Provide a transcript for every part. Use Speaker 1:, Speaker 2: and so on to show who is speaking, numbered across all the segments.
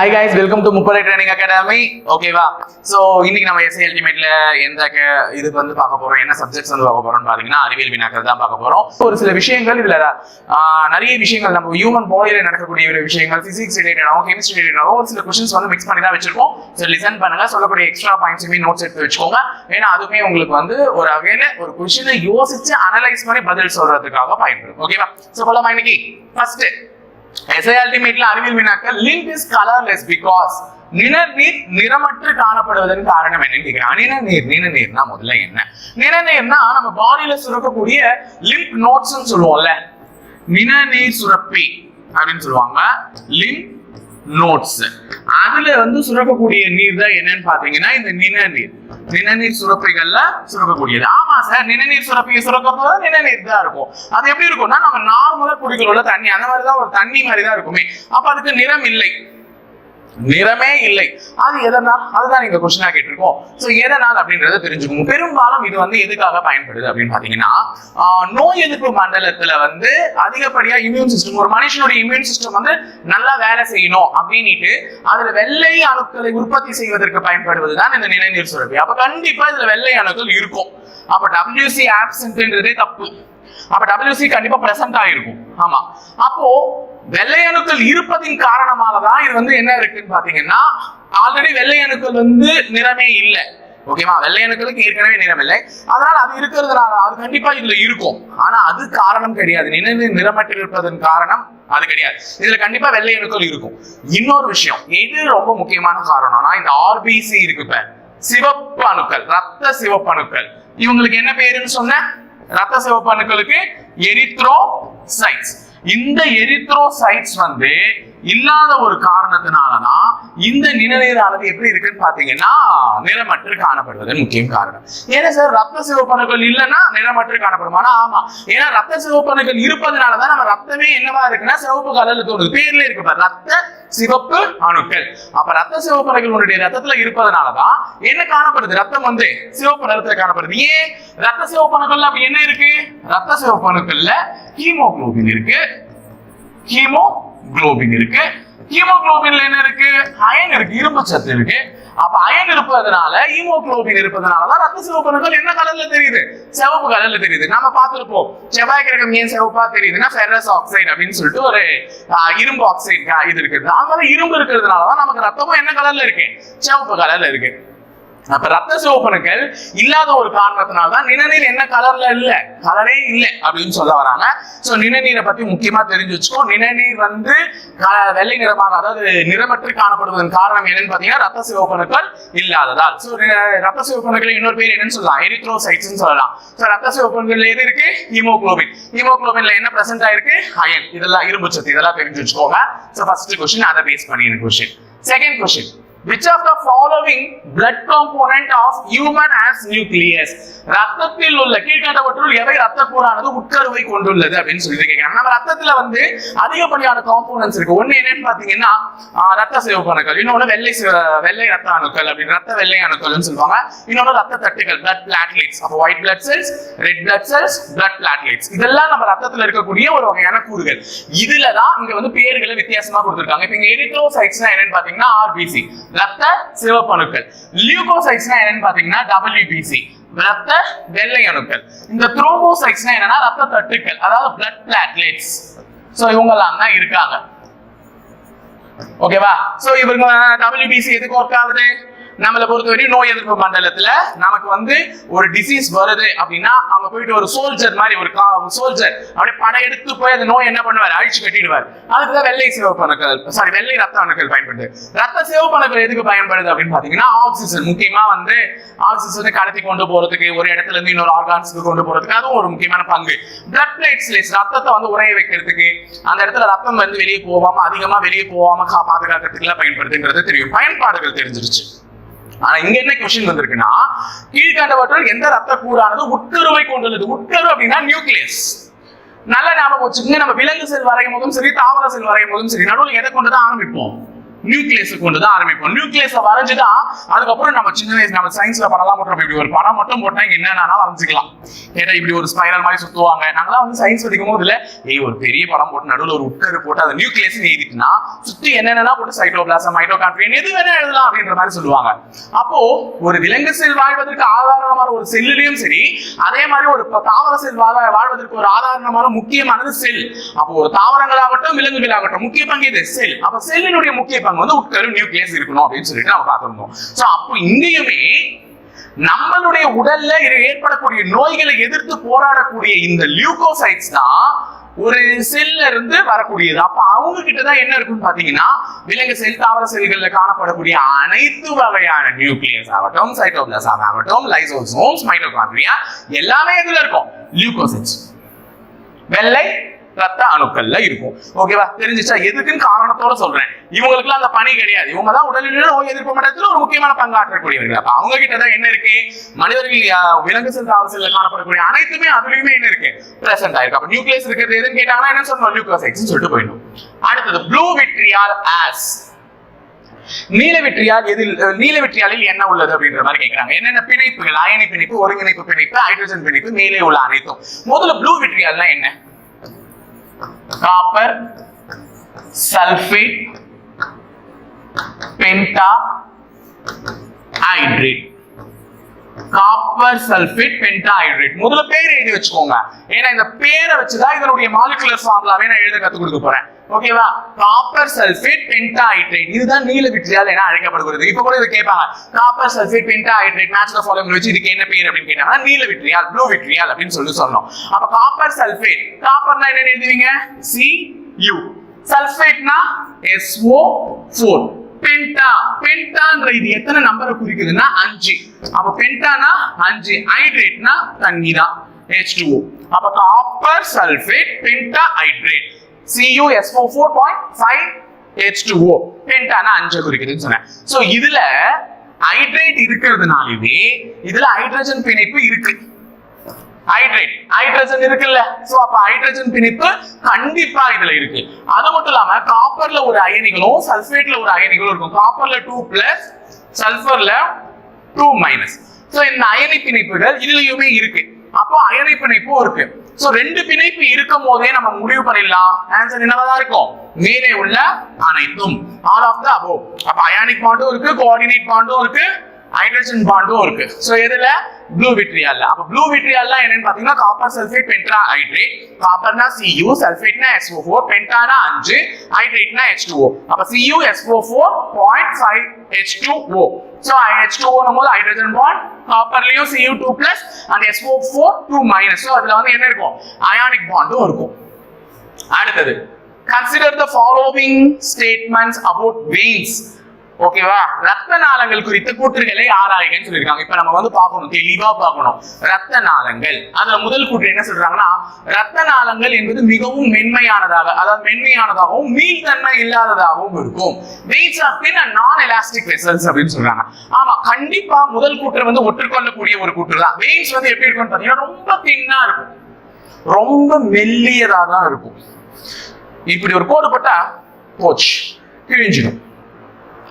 Speaker 1: Hi guys, welcome to முப்படை training academy. ஓகேவா? So இன்னைக்கு நம்ம எஸ்ஐ அல்டிமேட்ல எந்த இதுக்கு வந்து பார்க்க போறோம், என்ன சப்ஜெக்ட்ஸ் வந்து பார்க்க போறோம்னு பாத்தீங்கன்னா அறிவியல் வினாக்கள் தான் பார்க்க போறோம். ஒரு சில விஷயங்கள் இதுல நிறைய விஷயங்கள் நம்ம ஹியூமன் பாடியில நடக்கக்கூடிய விஷயங்கள், பிசிக்ஸ் ரிலேட்டடாகவும் கெமிஸ்ட்ரி ரிலேட்டடாகவும் ஒரு சில கொஸ்டின்ஸ் வந்து மிக்ஸ் பண்ணி தான் வச்சிருக்கோம். ஸோ லிசன் பண்ணுங்க, சொல்லக்கூடிய எக்ஸ்ட்ரா பாயிண்ட்ஸுமே நோட்ஸ் எடுத்து வச்சுக்கோங்க. ஏன்னா அதுவுமே உங்களுக்கு வந்து ஒரு வகையில ஒரு கொஸ்டினை யோசிச்சு அனலைஸ் பண்ணி பதில் சொல்றதுக்காக பயன்படும். ஓகேவா? ஸோ போலாமா? இன்னைக்கு ஃபர்ஸ்ட் எஸ்ஐ அல்டிமேட்ல அறிவியல் வினாக்கள் லிங்க் இஸ் கலர்லெஸ் பிகாஸ் நிணநீர் நிறமற்று காணப்படுவதன் காரணம் என்னன்னு கேட்கிறேன். நிணநீர்னா முதல்ல என்ன? நிணநீர்னா நம்ம பாடியில சுரக்கக்கூடிய லிம்ப் நோட்ஸ் சொல்லுவோம்ல, நிணநீர் சுரப்பி அப்படின்னு சொல்லுவாங்க. லிம்ப் நோட்ஸ், அதுல வந்து சுரக்கக்கூடிய நீர் தான் என்னன்னு பாத்தீங்கன்னா இந்த நிணநீர் சுரப்பிகள்ல சுரக்கக்கூடியது. ஆமா சார், நிணநீர் சுரப்பியை சுரக்கிறது நிணநீர் தான் இருக்கும். அது எப்படி இருக்கும்னா நம்ம நார்மலா குடிக்கிறோம்ல தண்ணி, அந்த மாதிரிதான் ஒரு தண்ணி மாதிரி தான் இருக்குமே. அப்ப அதுக்கு நிறம் இல்லை, நிறமே இல்லை. அது எதனால்? அதுதான் நீங்க கொஸ்டினா கேட்டிருக்கோம். சோ எதனால் அப்படின்றத தெரிஞ்சுக்கணும். பெரும்பாலும் இது வந்து எதுக்காக பயன்படுது அப்படின்னு பாத்தீங்கன்னா, நோய் எதிர்ப்பு மண்டலத்துல வந்து அதிகப்படியா இம்யூன் சிஸ்டம், ஒரு மனுஷனுடைய இம்யூன் சிஸ்டம் வந்து நல்லா வேலை செய்யணும் அப்படின்ட்டு அதுல வெள்ளை அணுக்களை உற்பத்தி செய்வதற்கு பயன்படுவதுதான் இந்த நிணநீர் சுரப்பி. அப்ப கண்டிப்பா இதுல வெள்ளை அணுக்கள் இருக்கும். அப்ப WC ஆப்சென்ட்ன்றதே தப்பு. அப்ப WC கண்டிப்பா பிரசன்ட் ஆயிருக்கும். ஆமா, அப்போ வெள்ளை அணுக்கள் இருப்பதின் காரணமாக தான் இது வந்து என்ன இருக்குன்னு பாத்தீங்கன்னா, ஆல்ரெடி வெள்ளை அணுக்கள் வந்து நிறமே இல்லை. ஓகேவா? வெள்ளை அணுக்களுக்கு ஏற்கனவே நிறம் இல்லை, அதனால அது இருக்கிறதுனால அது கண்டிப்பா இதுல இருக்கும். ஆனா அது காரணம் கிடையாது. நிணநீர் நிறமற்று இருப்பதன் காரணம் அது கிடையாது. இதுல கண்டிப்பா வெள்ளை அணுக்கள் இருக்கும். இன்னொரு விஷயம், எது ரொம்ப முக்கியமான காரணம்னா இந்த RBC இருக்கு, சிவப்பு அணுக்கள், ரத்த சிவப்பு அணுக்கள். இவங்களுக்கு என்ன பேருன்னு சொன்ன? ரத்த சிவப்பு அணுக்களுக்கு எரித்ரோசைட்ஸ். இந்த எரித்ரோசைட்ஸ் வந்து இல்லாத ஒரு காரணத்தினாலதான் இந்த நிணநீரானது எப்படி இருக்குன்னு பாத்தீங்கன்னா நிறமற்று காணப்படுவது முக்கிய காரணம். ஏன்னா சார் ரத்த சிவப்பணுக்கள் இல்லைன்னா நிறமற்று காணப்படுமானா? ஆமா, ஏன்னா ரத்த சிவப்பணுக்கள் இருப்பதனாலதான் நம்ம ரத்தமே என்னவா இருக்குன்னா சிவப்பு கலர்ல தோணுது. பேர்ல இருக்கு பாரு, ரத்த சிவப்பு அணுக்கள். அப்ப ரத்த சிவப்பணுக்கள் உன்னுடைய ரத்தத்துல இருப்பதனாலதான் என்ன காணப்படுது? ரத்தம் வந்து சிவப்பு நிறத்துல காணப்படுது. ஏன்? ரத்த சிவப்பணுக்கள் அப்படி என்ன இருக்கு? ரத்த சிவப்பணுக்கள்ல ஹீமோகுளோபின் இருக்கு. ஹீமோகுளோபின் இருக்கு. ஹீமோகுளோபின்ல என்ன இருக்கு? அயன் இருக்கு, இரும்பு சத்து இருக்கு. அப்ப அயன் இருப்பதனால, ஹீமோகுளோபின் இருப்பதனாலதான் ரத்த சிவப்பணுக்கள் என்ன கலர்ல தெரியுது? சிவப்பு கலர்ல தெரியுது. நம்ம பார்த்திருப்போம், செவ்வாய் கிரகம் ஏன் சிவப்பா தெரியுதுன்னா ஃபெரஸ் ஆக்சைடு அப்படின்னு சொல்லிட்டு ஒரு இரும்பு ஆக்சைடு இது இருக்குது. அதனால இரும்பு இருக்கிறதுனாலதான் நமக்கு ரத்தமும் என்ன கலர்ல இருக்கு? சிவப்பு கலர்ல இருக்கு. அப்ப ரத்த சிவப்பணுக்கள் இல்லாத ஒரு காரணத்தினால்தான் நிணநீர் என்ன கலர்ல இல்ல, கலரே இல்லை அப்படின்னு சொல்ல வராங்க. சோ நிணநீரை பத்தி முக்கியமா தெரிஞ்சு வச்சுக்கோ. நிணநீர் வந்து வெள்ளை நிறமாக, அதாவது நிறமற்று காணப்படுவதன் காரணம் என்னன்னு பாத்தீங்கன்னா ரத்த சிவப்பணுக்கள் இல்லாததால். சோ ரத்த சிவப்பணுக்கள் இன்னொரு பேர் என்னன்னு சொல்லலாம்? எரித்ரோசைட்ஸ் சொல்லலாம். சோ ரத்த சிவப்பணுக்கள் எது இருக்கு? ஹீமோகுளோபின். ஹீமோகுளோபின்ல என்ன பிரசன்ட் ஆயிருக்கு? அயன். இதெல்லாம் இரும்பு சத்து. இதெல்லாம் தெரிஞ்சு வச்சுக்கோங்க. சோ ஃபர்ஸ்ட் क्वेश्चन அதை பேஸ் பண்ணி question. Second question, which of the following blood component of human has nucleus? ரத்தத்தில் உள்ள கீழ்கண்டவற்றுள் எவை ரத்த கூறானது உட்கருவை கொண்டுள்ளது அப்படின்னு சொல்லி கேட்கிறாங்க. நம்ம ரத்தத்துல வந்து அதிகப்படியான காம்போனன்ட்ஸ் இருக்கு. ஒண்ணு என்னன்னு பாத்தீங்கன்னா ரத்த சிவப்பு அணுக்கள், இன்னொன்னு வெள்ளை ரத்த அணுக்கள் அப்படின்னு ரத்த வெள்ளை அணுக்கள்னு சொல்லுவாங்க. இன்னொன்னு ரத்த தட்டுகள், blood platelets. அப்ப white blood cells, red blood cells, blood platelets. இதெல்லாம் நம்ம ரத்தத்துல இருக்கக்கூடிய ஒரு வகையான கூறுகள். இதுலதான் இங்க வந்து பேர்களை வித்தியாசமா கொடுத்திருக்காங்க. இப்ப இங்க எரித்ரோசைட்ஸ்னா என்னன்னு பாத்தீங்கன்னா RBC, ரத்த சிவப்பு அணுக்கள். லியூகோசைட்ஸ்னா என்னன்னு பாத்தீங்கன்னா WBC, ரத்த வெள்ளை அணுக்கள். இந்த த்ரோம்போசைட்ஸ்னா என்னன்னா ரத்த தட்டுக்கள், அதாவது blood platelets. சோ இவங்க எல்லாம் தான் இருக்காங்க. ஓகேவா? சோ இவங்க WBC எதுக்கு ஒர்க் ஆகுது? நம்மளை பொறுத்தவரை நோய் எதிர்ப்பு மண்டலத்துல நமக்கு வந்து ஒரு டிசீஸ் வருது அப்படின்னா அங்க போயிட்டு ஒரு சோல்ஜர் மாதிரி, ஒரு சோல்ஜர் அப்படியே படையெடுத்து போய் அந்த நோய் என்ன பண்ணுவார்? அழிச்சு கட்டிடுவார். அதுக்குதான் வெள்ளை சிவப்பு அணுக்கள், வெள்ளை ரத்த அணுக்கள் பயன்படுது. ரத்த சிவப்பு அணுக்கள் எதுக்கு பயன்படுது அப்படின்னு பாத்தீங்கன்னா ஆக்சிஜன், முக்கியமா வந்து ஆக்சிஜனை கடத்தி கொண்டு போறதுக்கு, ஒரு இடத்துல இருந்து இன்னொரு ஆர்கான்ஸ்க்கு கொண்டு போறதுக்கு அதுவும் ஒரு முக்கியமான பங்கு. பிளட் பிளேட்லெட்ஸ், ரத்தத்தை வந்து உறைய வைக்கிறதுக்கு, அந்த இடத்துல ரத்தம் வந்து வெளியே போகாம, அதிகமா வெளியே போகாம பாதுகாக்கிறதுக்கு எல்லாம் பயன்படுதுங்கிறது தெரியும். பயன்பாடுகள் தெரிஞ்சிருச்சு. ஆனா இங்க என்ன क्वेश्चन வந்திருக்குன்னா, கீழ்கண்டவற்றுள் எந்த ரத்த கூறானது உட்கருவை கொண்டுள்ளது? உட்கரு அப்படின்னா நியூக்ளியஸ். நல்ல ஞாபகம் வச்சுக்கோங்க. நம்ம விலங்கு செல் வரையும் போதும் சரி, தாவர செல் வரையும் போதும் சரி, நடுவில் எதை கொண்டுதான் ஆரம்பிப்போம்? நியூக்ளியஸ் கொண்டு தான் ஆரம்பிப்போம். நியூக்ளியஸ் வரைஞ்சுதான் அதுக்கப்புறம் நம்ம சின்ன வயசு நம்ம சயின்ஸ்ல படம்லாம் போட்டோம். இப்படி ஒரு படம் மட்டும் போட்டா என்னன்னா வரைஞ்சிக்கலாம். கேட்டா இப்படி ஒரு ஸ்பைரல் மாதிரி சுத்துவாங்க. நாங்களாம் வந்து சயின்ஸ் படிக்கும் போது இல்ல ஒரு பெரிய படம் போட்டு நடுவில் ஒரு உட்கரு போட்டு அதை நியூக்ளியஸ் எழுதிட்டுனா சுத்தி என்னென்ன போட்டு சைட்டோபிளாசம் மைட்டோகாண்ட்ரியா எது வேணா எழுதலாம் அப்படின்ற மாதிரி சொல்லுவாங்க. அப்போ ஒரு விலங்கு செல் வாழ்வதற்கு ஆதாரமான ஒரு செல்லிலையும் சரி, அதே மாதிரி ஒரு தாவர செல் வாழ்வதற்கு ஒரு ஆதாரமான முக்கியமானது செல். அப்போ ஒரு தாவரங்களாகட்டும் விலங்குகளாகட்டும் முக்கிய பங்கு இது செல். அப்ப செல்லினுடைய முக்கிய பங்கு வந்து உட்கரு நியூக்ளியஸ் இருக்கணும் அப்படின்னு சொல்லிட்டு நம்ம பார்த்திருந்தோம். சோ அப்போ இங்கேயுமே நம்மளுடைய உடல்ல ஏற்படக்கூடிய நோய்களை எதிர்த்து போராடக்கூடிய இந்த லியூகோசைட்ஸ் தான் ஒரு செல்ல இருந்து வரக்கூடியது. அப்ப அவங்க கிட்டதான் என்ன இருக்குன்னு பாத்தீங்கன்னா விலங்கு செல் தாவர செல்கள்ல காணப்படக்கூடிய அனைத்து வகையான நியூக்ளியஸ் ஆகட்டும், சைட்டோபிளாசம் ஆகட்டும், லைசோசோம்ஸ், மைட்டோகாண்ட்ரியா எல்லாமே எதுல இருக்கும்? லியூகோசைட்ஸ், வெள்ளை ரத்த அணுக்கள்ல இருக்கும். ஓகேவா? தெரிஞ்சிச்சா? எதுக்குன்னு காரணத்தோட சொல்றேன். இவங்களுக்கு அந்த பணி கிடையாது. இவங்க தான் உடலில் நோய் எதிர்ப்பு மண்டலத்தில் ஒரு முக்கியமான பங்காற்றக்கூடியவர்கள். அப்ப அவங்க கிட்டதான் என்ன இருக்கு? மனிதர்கள் விலங்கு செல் தாவர செல்ல காணப்படக்கூடிய அனைத்துமே அதுலயுமே என்ன இருக்கு? பிரசன்ட் ஆயிருக்கு. அப்ப நியூக்ளியஸ் இருக்கிறது எதுன்னு கேட்டாங்கன்னா என்ன சொல்லணும்? லியூகோசைட்ஸ் சொல்லிட்டு போயிடும். அடுத்தது ப்ளூ விட்ரியால் ஆஸ். நீலவிட்ரியாலில் என்ன உள்ளது அப்படின்ற மாதிரி கேட்கிறாங்க. என்னென்ன பிணைப்புகள்? அயனி பிணைப்பு, ஒருங்கிணைப்பு பிணைப்பு, ஹைட்ரஜன் பிணைப்பு, மேலே உள்ள அனைத்தும். முதல்ல ப்ளூ விட்ரியால்னா என்ன? Copper sulphate penta hydrate. Copper sulphate penta hydrate. முதல்ல பேர் எழுதி வச்சுக்கோங்க. ஏன்னா இந்த பேரை வச்சுதான் இதனுடைய மாலிகுலர் ஃபார்முலாவே நான் எழுத கத்து கொடுக்க போறேன். ஓகேவா? காப்பர் சல்பேட் பென்டா ஹைட்ரேட் இதுதான் நீல விட்ரியால் என அழைக்கப்படுகிறது. இப்ப கூட இதை கேட்பாங்க. Copper sulphate penta hydrate match the following வச்சு இதுக்கு என்ன பேர் அப்படின்னு கேட்டாங்கன்னா நீல விட்ரியால், ப்ளூ விட்ரியால் அப்படின்னு சொல்லணும். அப்ப காப்பர் சல்பேட், காப்பர்னா என்ன எழுதுவீங்க? Cu. சல்பேட்னா SO4. பென்டா, பென்டான்ற இது எத்தனை நம்பரை குறிக்குதுன்னா 5. அப்ப பென்டானா 5, ஹைட்ரேட்னா தண்ணி தான் H2O. அப்ப copper sulphate penta hydrate CuSO4.5 H2O. பென்டானா 5 குறிக்குதுன்னு சொன்னேன். சோ இதுல ஹைட்ரேட் இருக்கிறதுனாலவே இதுல ஹைட்ரஜன் பிணைப்பு இருக்கு. ஹைட்ரஜன் இருக்குல்ல, சோ அப்ப ஹைட்ரஜன் பிணைப்பு கண்டிப்பா இதுல இருக்கு. அது மட்டும் இல்லாம காப்பர்ல ஒரு அயனிகளும் சல்பேட்ல ஒரு அயனிகளும் இருக்கும். காப்பர்ல 2+, சல்பர்ல 2-. சோ இந்த அயனி பிணைப்புகள் இதுலயுமே இருக்கு. அப்போ அயனி பிணைப்பும் இருக்கு. சோ ரெண்டு பிணைப்பு இருக்கும் போதே நம்ம முடிவு பண்ணிடலாம் ஆன்சர் என்னவா இருக்கும்? மேலே உள்ள அனைத்தும், ஆல் ஆஃப் தி அபோவ். அப்ப அயானிக் பாண்டும் இருக்கு, கோஆர்டினேட் பாண்டும் இருக்கு, ஹைட்ரஜன் பாண்டும் இருக்கு. சோ எதுல? ப்ளூ விட்ரியால்ல. அப்ப ப்ளூ விட்ரியால்னா என்னன்னு பாத்தீங்கன்னா காப்பர் சல்பேட் பென்டா ஹைட்ரேட். காப்பர்னா Cu, சல்பேட்னா SO4, பென்டானா 5, ஹைட்ரேட்னா H2O. அப்ப CuSO4.5 H2O. சோ H2O நமது ஹைட்ரஜன் பாண்ட், காப்பர்லயும் Cu2+ and SO4 2-. சோ அதுல வந்து என்ன இருக்கும்? அயானிக் பாண்டும் இருக்கும். அடுத்தது consider the following statements about veins. ஓகேவா? ரத்த நாளங்கள் குறித்த கூற்றுகளை ஆராய்கன்னு சொல்லிருக்காங்க. இப்ப நம்ம வந்து பார்க்கணும், தெளிவா பார்க்கணும். ரத்த நாளங்கள், அதுல முதல் கூற்று என்ன சொல்றாங்கன்னா, ரத்த நாளங்கள் என்பது மிகவும் மென்மையானதாக, அதாவது மென்மையானதாகவும் மீள்தன்மை இல்லாததாகவும் இருக்கும். வெயிட்ஸ் ஆஃப் தின் அண்ட் நான் எலாஸ்டிக் வெசல்ஸ் அப்படின்னு சொல்றாங்க. ஆமா, கண்டிப்பா முதல் கூற்று வந்து ஒற்றுக்கொள்ளக்கூடிய ஒரு கூற்று தான். வெயின்ஸ் வந்து எப்படி இருக்கும்னு பாத்தீங்கன்னா ரொம்ப தின்னா இருக்கும், ரொம்ப மெல்லியதா தான் இருக்கும். இப்படி ஒரு கோடு போட்டா போச்சு, கிழிஞ்சிடும்.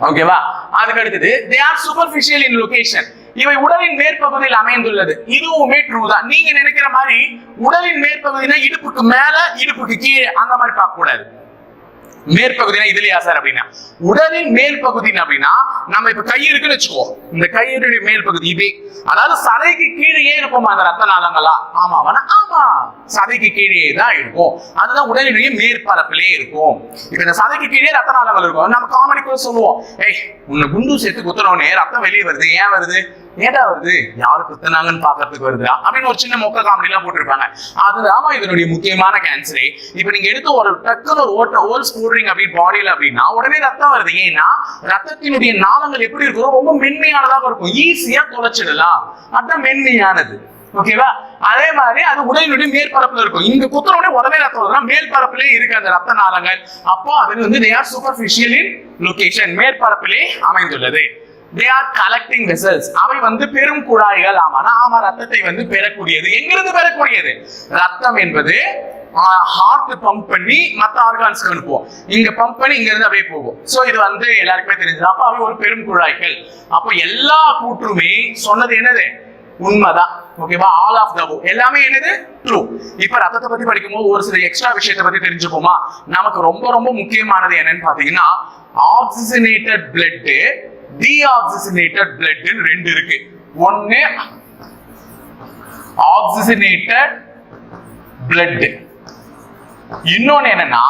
Speaker 1: ஓகேவா? அதுக்கு அடுத்தது they are superficial in location. இவை உடலின் மேற்பகுதியில் அமைந்துள்ளது. இதுவுமே ட்ரூ தான். நீங்க நினைக்கிற மாதிரி உடலின் மேற்பகுதினா இடுப்புக்கு மேல இடுப்புக்கு கீழே அந்த மாதிரி பார்க்க கூடாது. மேற்பகுதினா இதுலயா சார் அப்படின்னா, உடலின் மேல் பகுதி அப்படின்னா நம்ம இப்ப கை இருக்குன்னு வச்சுக்கோ, இந்த கையுடைய மேல் பகுதி இதே, அதாவது சதைக்கு கீழே இருக்கும் அந்த ரத்த நாளங்களா? ஆமாவானா? ஆமா, சதைக்கு கீழே தான் இருக்கும். அதுதான் உடலினுடைய மேற்பரப்பிலே இருக்கும். இப்ப இந்த சதைக்கு கீழே ரத்த நாளங்கள் இருக்கும். நம்ம காமெடிக்குள்ள சொல்லுவோம், ஏய் உன்னை குண்டு சேர்த்து குத்துறோனே ரத்தம் வெளியே வருது, ஏன் வருது? ஏடா வருது? யாரு குத்துனாங்கன்னு பாக்குறதுக்கு வருதா அப்படின்னு ஒரு சின்ன மொக்க காமெடி எல்லாம் போட்டிருப்பாங்க. அதுதான் இதனுடைய முக்கியமான கேன்சரே. இப்ப நீங்க எடுத்து ஒரு டக்குன்னு ஒரு ஹோல்ஸ் போடுறீங்க அப்படி பாடியில அப்படின்னா உடனே ரத்தம் வருது. ஏன்னா ரத்தத்தினுடைய நாளங்கள் எப்படி இருக்கும்? ரொம்ப மென்மையானதாக இருக்கும், ஈஸியா தொலைச்சிடலாம். அதுதான் மென்மையானது. ஓகேவா? அதே மாதிரி அது உடலினுடைய மேற்பரப்புல இருக்கும். இங்க குத்துறோட உடனே ரத்தம் வருதுன்னா மேற்பரப்பிலே இருக்கு அந்த ரத்த நாளங்கள். அப்போ அது வந்து they are superficial in location, மேற்பரப்பிலே அமைந்துள்ளது. They are collecting vessels. அவை வந்து பெரும் குழாய்கள். ஆமா, ரத்தத்தை வந்து பெறக்கூடியது. எங்கிருந்து பெறக்கூடியது? ரத்தம் என்பது ஹார்ட் பம்ப் பண்ணி மற்ற ஆர்கான்ஸ்க்கு அனுப்புவோம். இங்க பம்ப் பண்ணி இங்க இருந்து அப்படியே போகும். சோ இது வந்து எல்லாருக்குமே தெரிஞ்சது. அப்ப அவை ஒரு பெரும் குழாய்கள். அப்ப எல்லா கூற்றுமே சொன்னது என்னது? உண்மைதான். ஓகேவா? ஆல் ஆஃப் த அபவ் எல்லாமே என்னது? ட்ரூ. இப்ப ரத்தத்தை பத்தி படிக்கும்போது ஒரு சில எக்ஸ்ட்ரா விஷயத்தை பத்தி தெரிஞ்சுப்போமா? நமக்கு ரொம்ப ரொம்ப முக்கியமானது என்னன்னு பாத்தீங்கன்னா ஆக்சிஜனேட்டட் பிளட், டீஆக்சிஜனேட்டட் பிளட் ரெண்டு இருக்கு. ஒன்னு ஆக்சிஜனேட்டட் பிளட், இன்னொன்னு என்னன்னா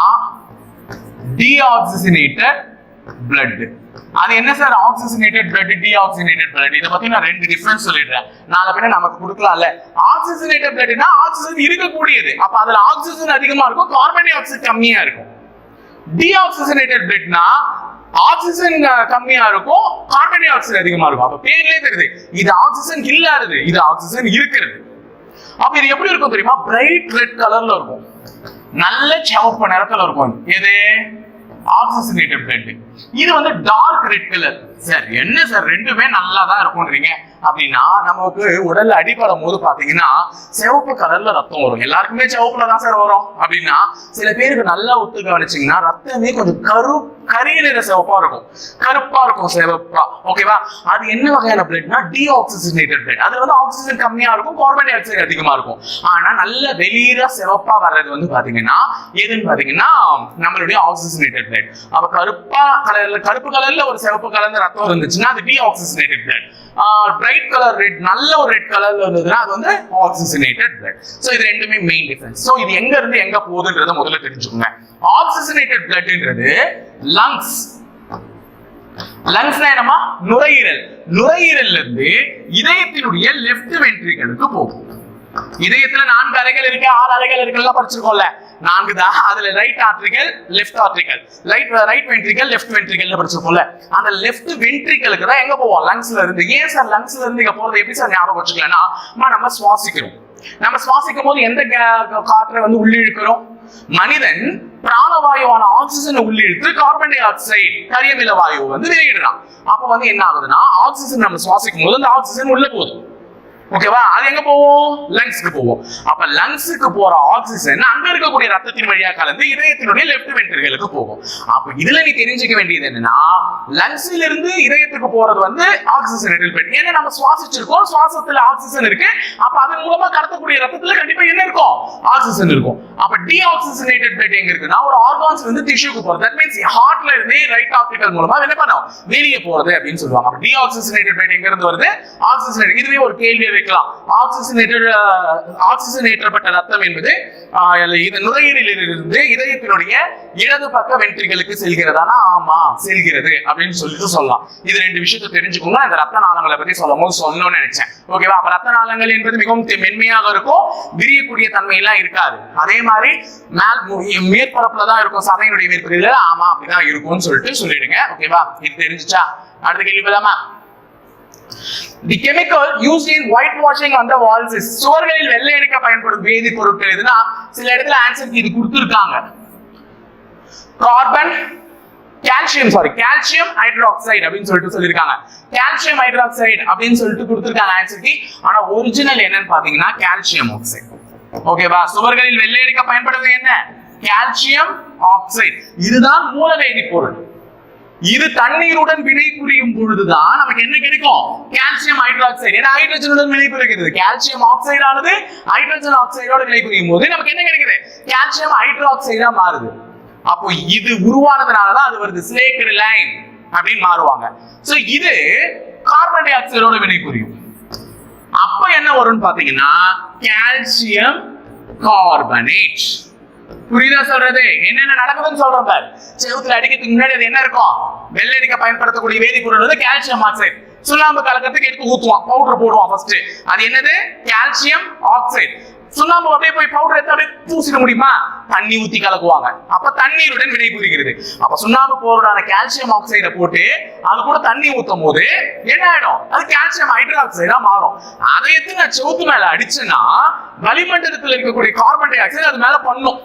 Speaker 1: டீஆக்சிஜனேட்டட் பிளட். அது என்ன sir oxygenated blood, deoxygenated blood? இத பத்தி நான் ரெண்டு டிஃபரன்ஸ் சொல்லிடுறேன். நாளை பின்ன நமக்கு கொடுக்கலாம்ல. ஆக்சிஜனேட்டட் பிளட்னா ஆக்சிஜன் இருக்கக்கூடியது. அப்ப அதுல ஆக்சிஜன் அதிகமா இருக்கும், கார்பன் டை ஆக்சைடு கம்மியா இருக்கும். டீஆக்சிஜனேட்டட் பிளட்னா ஆக்சிஜன் கம்மியா இருக்கும், கார்பன் டை ஆக்சைடு அதிகமா இருக்கும். அப்ப பேர்லயே தெரியுது இது ஆக்சிஜன் இல்லாதது, இது ஆக்சிஜன் இருக்கிறது. அப்ப இது எப்படி இருக்கும் தெரியுமா? பிரைட் ரெட் கலர்ல இருக்கும், நல்ல சிவப்பு நிறத்துல இருக்கும். எது? Oxygenated blood. இது வந்து டார்க் ரெட் கலர். சார் என்ன சார் ரெண்டுமே நல்லா தான் இருக்கும்ன்றீங்க அப்படின்னா, நமக்கு உடல்ல அடிபடும் போது பாத்தீங்கன்னா சிவப்பு கலர்ல ரத்தம் வரும். எல்லாருக்குமே சிவப்புல தான் சார் வரும் அப்படின்னா, சில பேருக்கு நல்லா ஒத்து கவனிச்சீங்கன்னா ரத்தமே கொஞ்சம் கரிய நிற சிவப்பா இருக்கும், கருப்பா இருக்கும் சிவப்பா. ஓகேவா? அது என்ன வகையான பிளட்னா டீஆக்சிஜனேட்டட் பிளட். அதுல வந்து ஆக்சிஜன் கம்மியா இருக்கும், கார்பன் டை ஆக்சைடு அதிகமா இருக்கும். ஆனா நல்ல வெளியில சிவப்பா வர்றது வந்து பாத்தீங்கன்னா எதுன்னு பாத்தீங்கன்னா நம்மளுடைய ஆக்சிஜனேட்டட் பிளட். அப்ப கருப்பு கலர்ல ஒரு சிவப்பு கலர்ந்த ரத்தம் இருந்துச்சுன்னா அது deoxygenated blood. Bright colour red, நல்ல ஒரு ரெட் கலர்ல இருந்ததுன்னா அது வந்து ஆக்சிஜனேட்டட் பிளட். சோ இது ரெண்டுமே மெயின் டிஃபரன்ஸ். சோ இது எங்க இருந்து எங்க போகுதுன்றத முதல்ல தெரிஞ்சுக்கோங்க. Oxygenated பிளட்ன்றது lungs. லங்ஸ்னா என்னமா? நுரையீரல். நுரையீரல்ல இருந்து இதயத்தினுடைய லெஃப்ட் வென்ட்ரிகலுக்கு போகும். இதயத்துல 4 அறைகள் இருக்கு, 6 அறைகள் இருக்குன்னு படிச்சிருக்கோம்ல. 4 தான். அதுல right ஆர்ட்ரிகல், left ஆர்ட்ரிகல், right ventricle, left ventricle படிச்சிருக்கோம்ல. அந்த லெஃப்ட் வென்ட்ரிகலுக்கு தான் எங்க போவோம்? லங்ஸ்ல இருந்து. ஏன் சார் லங்ஸ்ல இருந்து இங்க போறது எப்படி சார் ஞாபகம் வச்சுக்கலன்னா, நம்ம சுவாசிக்கிறோம். நம்ம சுவாசிக்கும் போது எந்த காற்றை வந்து உள்ளிழுக்கிறோம்? மனிதன் பிராணவாயுவான ஆக்சிஜனை உள்ளிழுத்து கார்பன் டை ஆக்சைடு, கரியமில வாயு வந்து வெளியிடுறான். அப்ப வந்து என்ன ஆகுதுன்னா ஆக்சிஜன் நம்ம சுவாசிக்கும் போது அந்த ஆக்சிஜன் உள்ள போகுது. ஓகேவா? அது எங்க போவோம்? லங்ஸ்க்கு போவோம். அப்ப லங்ஸ்க்கு போற ஆக்சிஜன் அங்க இருக்கக்கூடிய ரத்தத்தின் வழியா கலந்து இதயத்தினுடைய லெஃப்ட் வென்ட்ரிகலுக்கு போகும். அப்ப இதுல நீ தெரிஞ்சுக்க வேண்டியது என்னன்னா, லங்ஸ்ல இருந்து இதயத்துக்கு போறது வந்து ஆக்சிஜனேட்டட் பிளட். ஏன்னா நம்ம சுவாசிச்சிருக்கோம், சுவாசத்துல ஆக்சிஜன் இருக்கு. அப்ப அதன் மூலமா கடத்தக்கூடிய ரத்தத்துல கண்டிப்பா என்ன இருக்கும்? ஆக்சிஜன் இருக்கும். அப்ப டீஆக்சிஜனேட்டட் பிளட் எங்க இருக்குன்னா ஒரு ஆர்கான்ஸ் வந்து டிஷ்யூக்கு போறது. தட் மீன்ஸ் ஹார்ட்ல இருந்து ரைட் ஆர்ட்ரிகல் மூலமா என்ன பண்ணும்? வெளியே போறது அப்படின்னு சொல்லுவாங்க. அப்ப டீஆக்சிஜனேட்டட் பிளட் எங்க இருந்து வருது? ஆக்சிஜனேட்டட். இதுவே ஒரு கேள்வி ஆக்சிஜனேற்றப்பட்ட ரத்தம் என்பது நுரையீரலிலிருந்து இதயத்தினுடைய இடது பக்க வென்ட்ரிகளுக்கு செல்கிறதானா? ஆமா செல்கிறது அப்படின்னு சொல்லிட்டு சொல்லலாம். இது ரெண்டு விஷயத்தை தெரிஞ்சுக்கோங்க. இந்த ரத்த நாளங்களை பத்தி சொல்லும் போது சொல்லணும்னு நினைச்சேன். ஓகேவா? அப்ப ரத்த நாளங்கள் என்பது மிகவும் மென்மையாக இருக்கும், விரியக்கூடிய தன்மை எல்லாம் இருக்காது. அதே மாதிரி மேற்பரப்புல தான் இருக்கும், சதையினுடைய மேற்பகுதியில. ஆமா அப்படிதான் இருக்கும்னு சொல்லிட்டு சொல்லிடுங்க. ஓகேவா? இது தெரிஞ்சுச்சா? அடுத்த கேள்வி போலாமா? The chemical used in whitewashing on the walls is சுவர்களில் வெள்ளை அடிக்க பயன்படும் வேதி பொருட்கள் எதுனா சில இடத்துல ஆன்சர் இது கொடுத்திருக்காங்க. கால்சியம் ஹைட்ராக்சைடு அப்படின்னு சொல்லிட்டு சொல்லிருக்காங்க. கால்சியம் ஹைட்ராக்சைடு அப்படின்னு சொல்லிட்டு கொடுத்திருக்காங்க ஆன்சருக்கு. ஆனா ஒரிஜினல் என்னன்னு பாத்தீங்கன்னா கால்சியம் ஆக்சைடு. ஓகேவா? சுவர்களில் வெள்ளை அடிக்க பயன்படுவது என்ன? Calcium oxide. இதுதான் மூல வேதி பொருள். இது தண்ணீருடன் வினை புரியும் பொழுதுதான் நமக்கு என்ன கிடைக்கும்? Calcium hydroxide. ஏன்னா ஹைட்ரஜனுடன் வினை புரிகிறது. கால்சியம் ஆக்சைடு ஆனது ஹைட்ரஜன் ஆக்சைடோட வினை புரியும் போது நமக்கு என்ன கிடைக்குது? கால்சியம் ஹைட்ராக்சைடா மாறுது. அப்போ இது உருவானதுனாலதான் அது வருது ஸ்லேக்ரிலைன் அப்படின்னு மாறுவாங்க. சோ இது கார்பன் டை ஆக்சைடோட வினை புரியும். அப்ப என்ன வரும்னு பாத்தீங்கன்னா கால்சியம் கார்பனேட். புரியுதா சொல்றது? என்னென்ன நடக்குதுன்னு சொல்றேன். செவுத்துல அடிக்கிறதுக்கு முன்னாடி அது என்ன இருக்கும்? வெள்ளை அடிக்க பயன்படுத்தக்கூடிய வேதிப்பொருள் வந்து கால்சியம் ஆக்சைடு. சுண்ணாம்பு கலக்கிறதுக்கு எடுத்து ஊத்துவான், பவுடர் போடுவான் ஃபர்ஸ்ட். அது என்னது? Calcium oxide. சுண்ணாம்பு அப்படியே போய் பவுடர் எடுத்து அப்படியே பூசிட முடியுமா? தண்ணி ஊத்தி கலக்குவாங்க. அப்ப தண்ணீருடன் வினை புரிகிறது. அப்ப சுண்ணாம்பு பவுடரான கால்சியம் ஆக்சைடை போட்டு அது கூட தண்ணி ஊத்தும் போது என்ன ஆயிடும்? அது கால்சியம் ஹைட்ராக்சைடா மாறும். அதை எடுத்து நான் செவுத்து மேல அடிச்சேன்னா வளிமண்டலத்தில் இருக்கக்கூடிய கார்பன் டை ஆக்சைடு அது மேல பண்ணும்.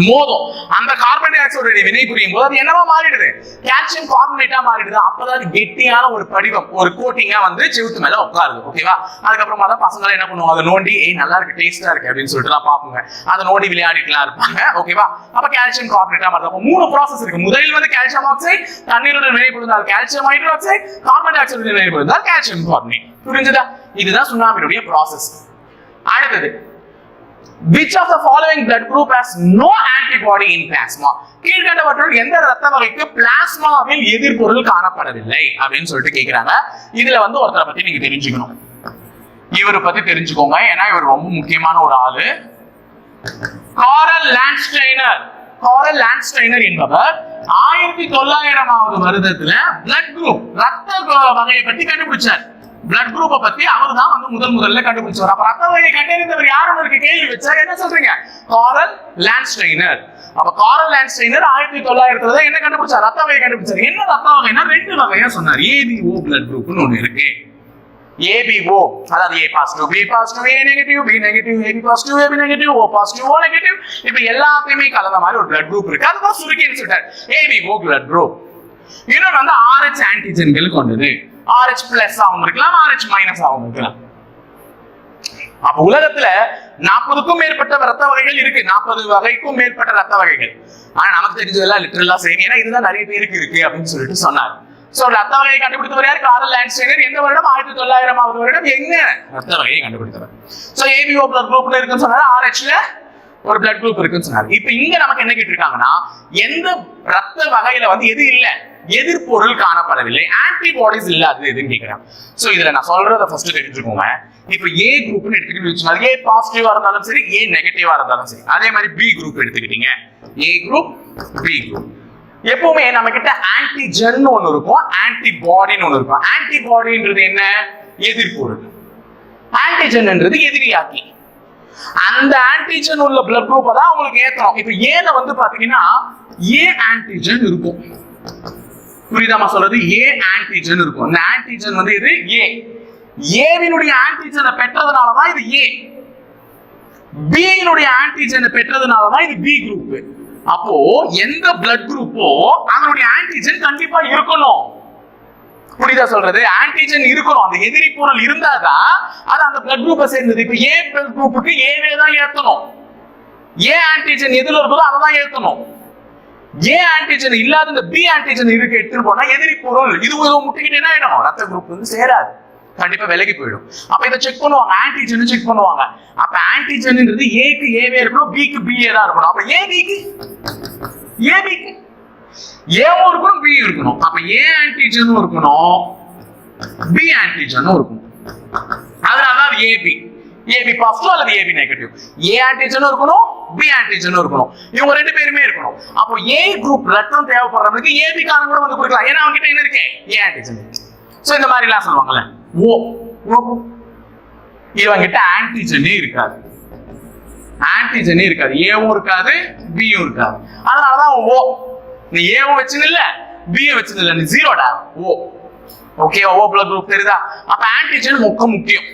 Speaker 1: மோதும். அந்த கார்பன் டை ஆக்சைடு வினை புரியும் போது அது என்னவா மாறிடுது, கால்சியம் கார்பனேட்டா மாறிடுது. அப்பதான் கெட்டியான ஒரு படிவம், ஒரு கோட்டிங்கா வந்து செவுத்து மேல உட்காருது. ஓகேவா? அதுக்கப்புறமா தான் பசங்க என்ன பண்ணுவாங்க, அதை நோண்டி நல்லா இருக்கு, டேஸ்டா இருக்கு அப்படின்னு சொல்லிட்டு தான் பாப்போங்க. அதை நோண்டி விளையாடிட்டுலாம் இருப்பாங்க. ஓகேவா? அப்ப கால்சியம் கார்பனேட்டா மாறுது. அப்ப 3 ப்ராசஸ் இருக்கு. முதலில் வந்து கால்சியம் ஆக்சைடு, தண்ணீருடன் வினைபுரிந்தால் calcium hydroxide, carbon dioxide வினைபுரிந்தால் கால்சியம் கார்பனேட். புரிஞ்சுதா? இதுதான் சுண்ணாம்பினுடைய ப்ராசஸ். அடுத்தது, which of the following blood group has no antibody in plasma? கீழ்கண்டவற்றுள் எந்த இரத்த வகைக்கு பிளாஸ்மாவில் எதிர்ப்பொருள் காணப்படவில்லை அப்படின்னு சொல்லிட்டு கேக்குறாங்க. இதுல வந்து ஒருத்தரை பத்தி நீங்க தெரிஞ்சுக்கணும். இவரை பத்தி தெரிஞ்சுக்கோங்க, ஏன்னா இவர் ரொம்ப முக்கியமான ஒரு ஆளு. காரல் லாண்ட்ஸ்டைனர். காரல் லாண்ட்ஸ்டைனர் என்பவர் 1900ஆவது வருடத்துல பிளட் குரூப், ரத்த வகையை பத்தி கண்டுபிடிச்சார். பிளட் குரூப்பை பத்தி அவர் தான் வந்து முதல்ல கண்டுபிடிச்சவர். அப்ப ரத்த வகையை கண்டறிந்தவர் யாருன்னு இருக்கு கேள்வி வச்சா என்ன சொல்றீங்க, காரல் லாண்ட்ஸ்டைனர். அப்ப காரல் லாண்ட்ஸ்டைனர் 1900 என்ன கண்டுபிடிச்சார், ரத்த வகையை கண்டுபிடிச்சார். என்ன ரத்த வகைனா 2 வகையா சொன்னார். ஏபிஓ பிளட் குரூப்னு ஒண்ணு இருக்கு. ஏபிஓ அதாவது A positive, B positive, A negative, B negative, AB positive, AB negative, O positive, O negative, இப்ப எல்லாத்தையுமே கலந்த மாதிரி ஒரு பிளட் குரூப் இருக்கு. அதுதான் சுருக்கின்னு சொல்றாரு ஏபிஓ பிளட் குரூப். இன்னொன்று வந்து RH ஆன்டிஜென்கள் கொண்டது. RH பிளஸ் ஆகும் இருக்கலாம், RH மைனஸ் ஆகும் இருக்கலாம். அப்ப உலகத்துல 40க்கும் மேற்பட்ட ரத்த வகைகள் இருக்கு. 40 வகைக்கும் மேற்பட்ட ரத்த வகைகள். ஆனா நமக்கு தெரிஞ்சதெல்லாம் லிட்டரலா சேம், ஏன்னா இதுதான் நிறைய பேருக்கு இருக்கு அப்படின்னு சொல்லிட்டு சொன்னார். சோ ரத்த வகையை கண்டுபிடித்தவர் யார், காரல் லாண்ட்ஸ்டைனர். எந்த வருடம், 1900ஆவது வருடம். எங்க ரத்த வகையை கண்டுபிடித்தவர். சோ ஏபிஓ பிளட் குரூப்ல இருக்குன்னு சொன்னாரு, RHல ஒரு பிளட் குரூப் இருக்குன்னு சொன்னாரு. இப்ப இங்க நமக்கு என்ன கேட்டிருக்காங்கன்னா, எந்த ரத்த வகையில வந்து எது இல்ல, எதிர்ப்பொருள் காணப்படவில்லை, ஆன்டிபாடிஸ் இல்ல, அது எதுன்னு கேட்கிறேன். சோ இதுல நான் சொல்றத ஃபர்ஸ்ட் தெரிஞ்சுக்கோங்க. இப்ப ஏ குரூப்னு எடுத்துக்கிட்டு ஏ பாசிட்டிவா இருந்தாலும் சரி, ஏ நெகட்டிவா இருந்தாலும் சரி. அதே மாதிரி பி குரூப் எடுத்துக்கிட்டீங்க, ஏ குரூப், பி குரூப். எப்பவுமே நம்ம கிட்ட ஆன்டிஜன் ஒன்னு இருக்கும், ஆன்டிபாடின்னு ஒன்னு இருக்கும். ஆன்டிபாடின்றது என்ன, எதிர்ப்பொருள். ஆன்டிஜன்ன்றது எதிரியாக்கி. அந்த ஆன்டிஜன் உள்ள பிளட் குரூப் தான் உங்களுக்கு ஏத்தணும். இப்ப ஏல வந்து பாத்தீங்கன்னா ஏ ஆன்டிஜன் இருக்கும். புரியுதாமா சொல்றது, ஏ ஆன்டிஜன் இருக்கும். இந்த ஆன்டிஜன் வந்து இது ஏ. ஏவினுடைய ஆன்டிஜனை பெற்றதுனாலதான் இது ஏ. பியினுடைய ஆன்டிஜனை பெற்றதுனாலதான் இது பி குரூப். அப்போ எந்த பிளட் குரூப்போ அதனுடைய ஆன்டிஜன் கண்டிப்பா இருக்கணும். புரியுதா சொல்றது, ஆன்டிஜன் இருக்கணும். அந்த எதிரி பொருள் இருந்தாதான் அது அந்த பிளட் குரூப்பை சேர்ந்தது. இப்ப ஏ பிளட் குரூப்புக்கு ஏவே தான் ஏத்தணும். ஏ ஆன்டிஜன் எதுல இருக்குதோ அதை தான் ஏத்தணும். ஏ ஆன்டிஜன் இல்லாத இந்த பி ஆன்டிஜன் இருக்கு எடுத்துட்டு போனா எதிரி பொருள் இது முட்டிக்கிட்டு என்ன ஆயிடும், ரத்த குரூப் வந்து சேராது, கண்டிப்பா விலகி போயிடும். அப்ப இதை செக் பண்ணுவாங்க, ஆன்டிஜன் செக் பண்ணுவாங்க. அப்ப ஆன்டிஜன்ன்றது ஏக்கு ஏவே இருக்கணும், பிக்கு பிஏ தான் இருக்கணும். அப்ப ஏபிக்கு ஏபிக்கு ஏவும் இருக்கணும், பி இருக்கணும். அப்ப ஏ ஆன்டிஜனும் இருக்கணும், பி ஆன்டிஜனும் இருக்கணும். அதனாலதான் ஏபி, ஏபி பாசிட்டிவ் அல்லது ஏபி நெகட்டிவ். ஏ ஆன்டிஜனும் இருக்கணும், பி ஆன்டிஜனும் இருக்கணும். இவங்க 2 பேருமே இருக்கணும். அப்போ ஏ குரூப் ரத்தம் தேவைப்படுறவங்களுக்கு ஏபி காரணம் கூட வந்து கொடுக்கலாம். ஏன்னா அவங்க கிட்ட என்ன இருக்கு, ஏ ஆன்டிஜன். சோ இந்த மாதிரி எல்லாம் சொல்லுவாங்கல்ல, ஓ இவங்க கிட்ட ஆன்டிஜனே இருக்காது, ஆன்டிஜனே இருக்காது, ஏவும் இருக்காது, பியும் இருக்காது. அதனாலதான் ஓ. நீ ஏவும் வச்சுன்னு இல்ல, பியும் வச்சுன்னு இல்ல, நீ ஜீரோடா ஓ. ஓகே, ஓ பிளட் குரூப் தெரியுதா? அப்ப ஆன்டிஜன் முக்கியம்.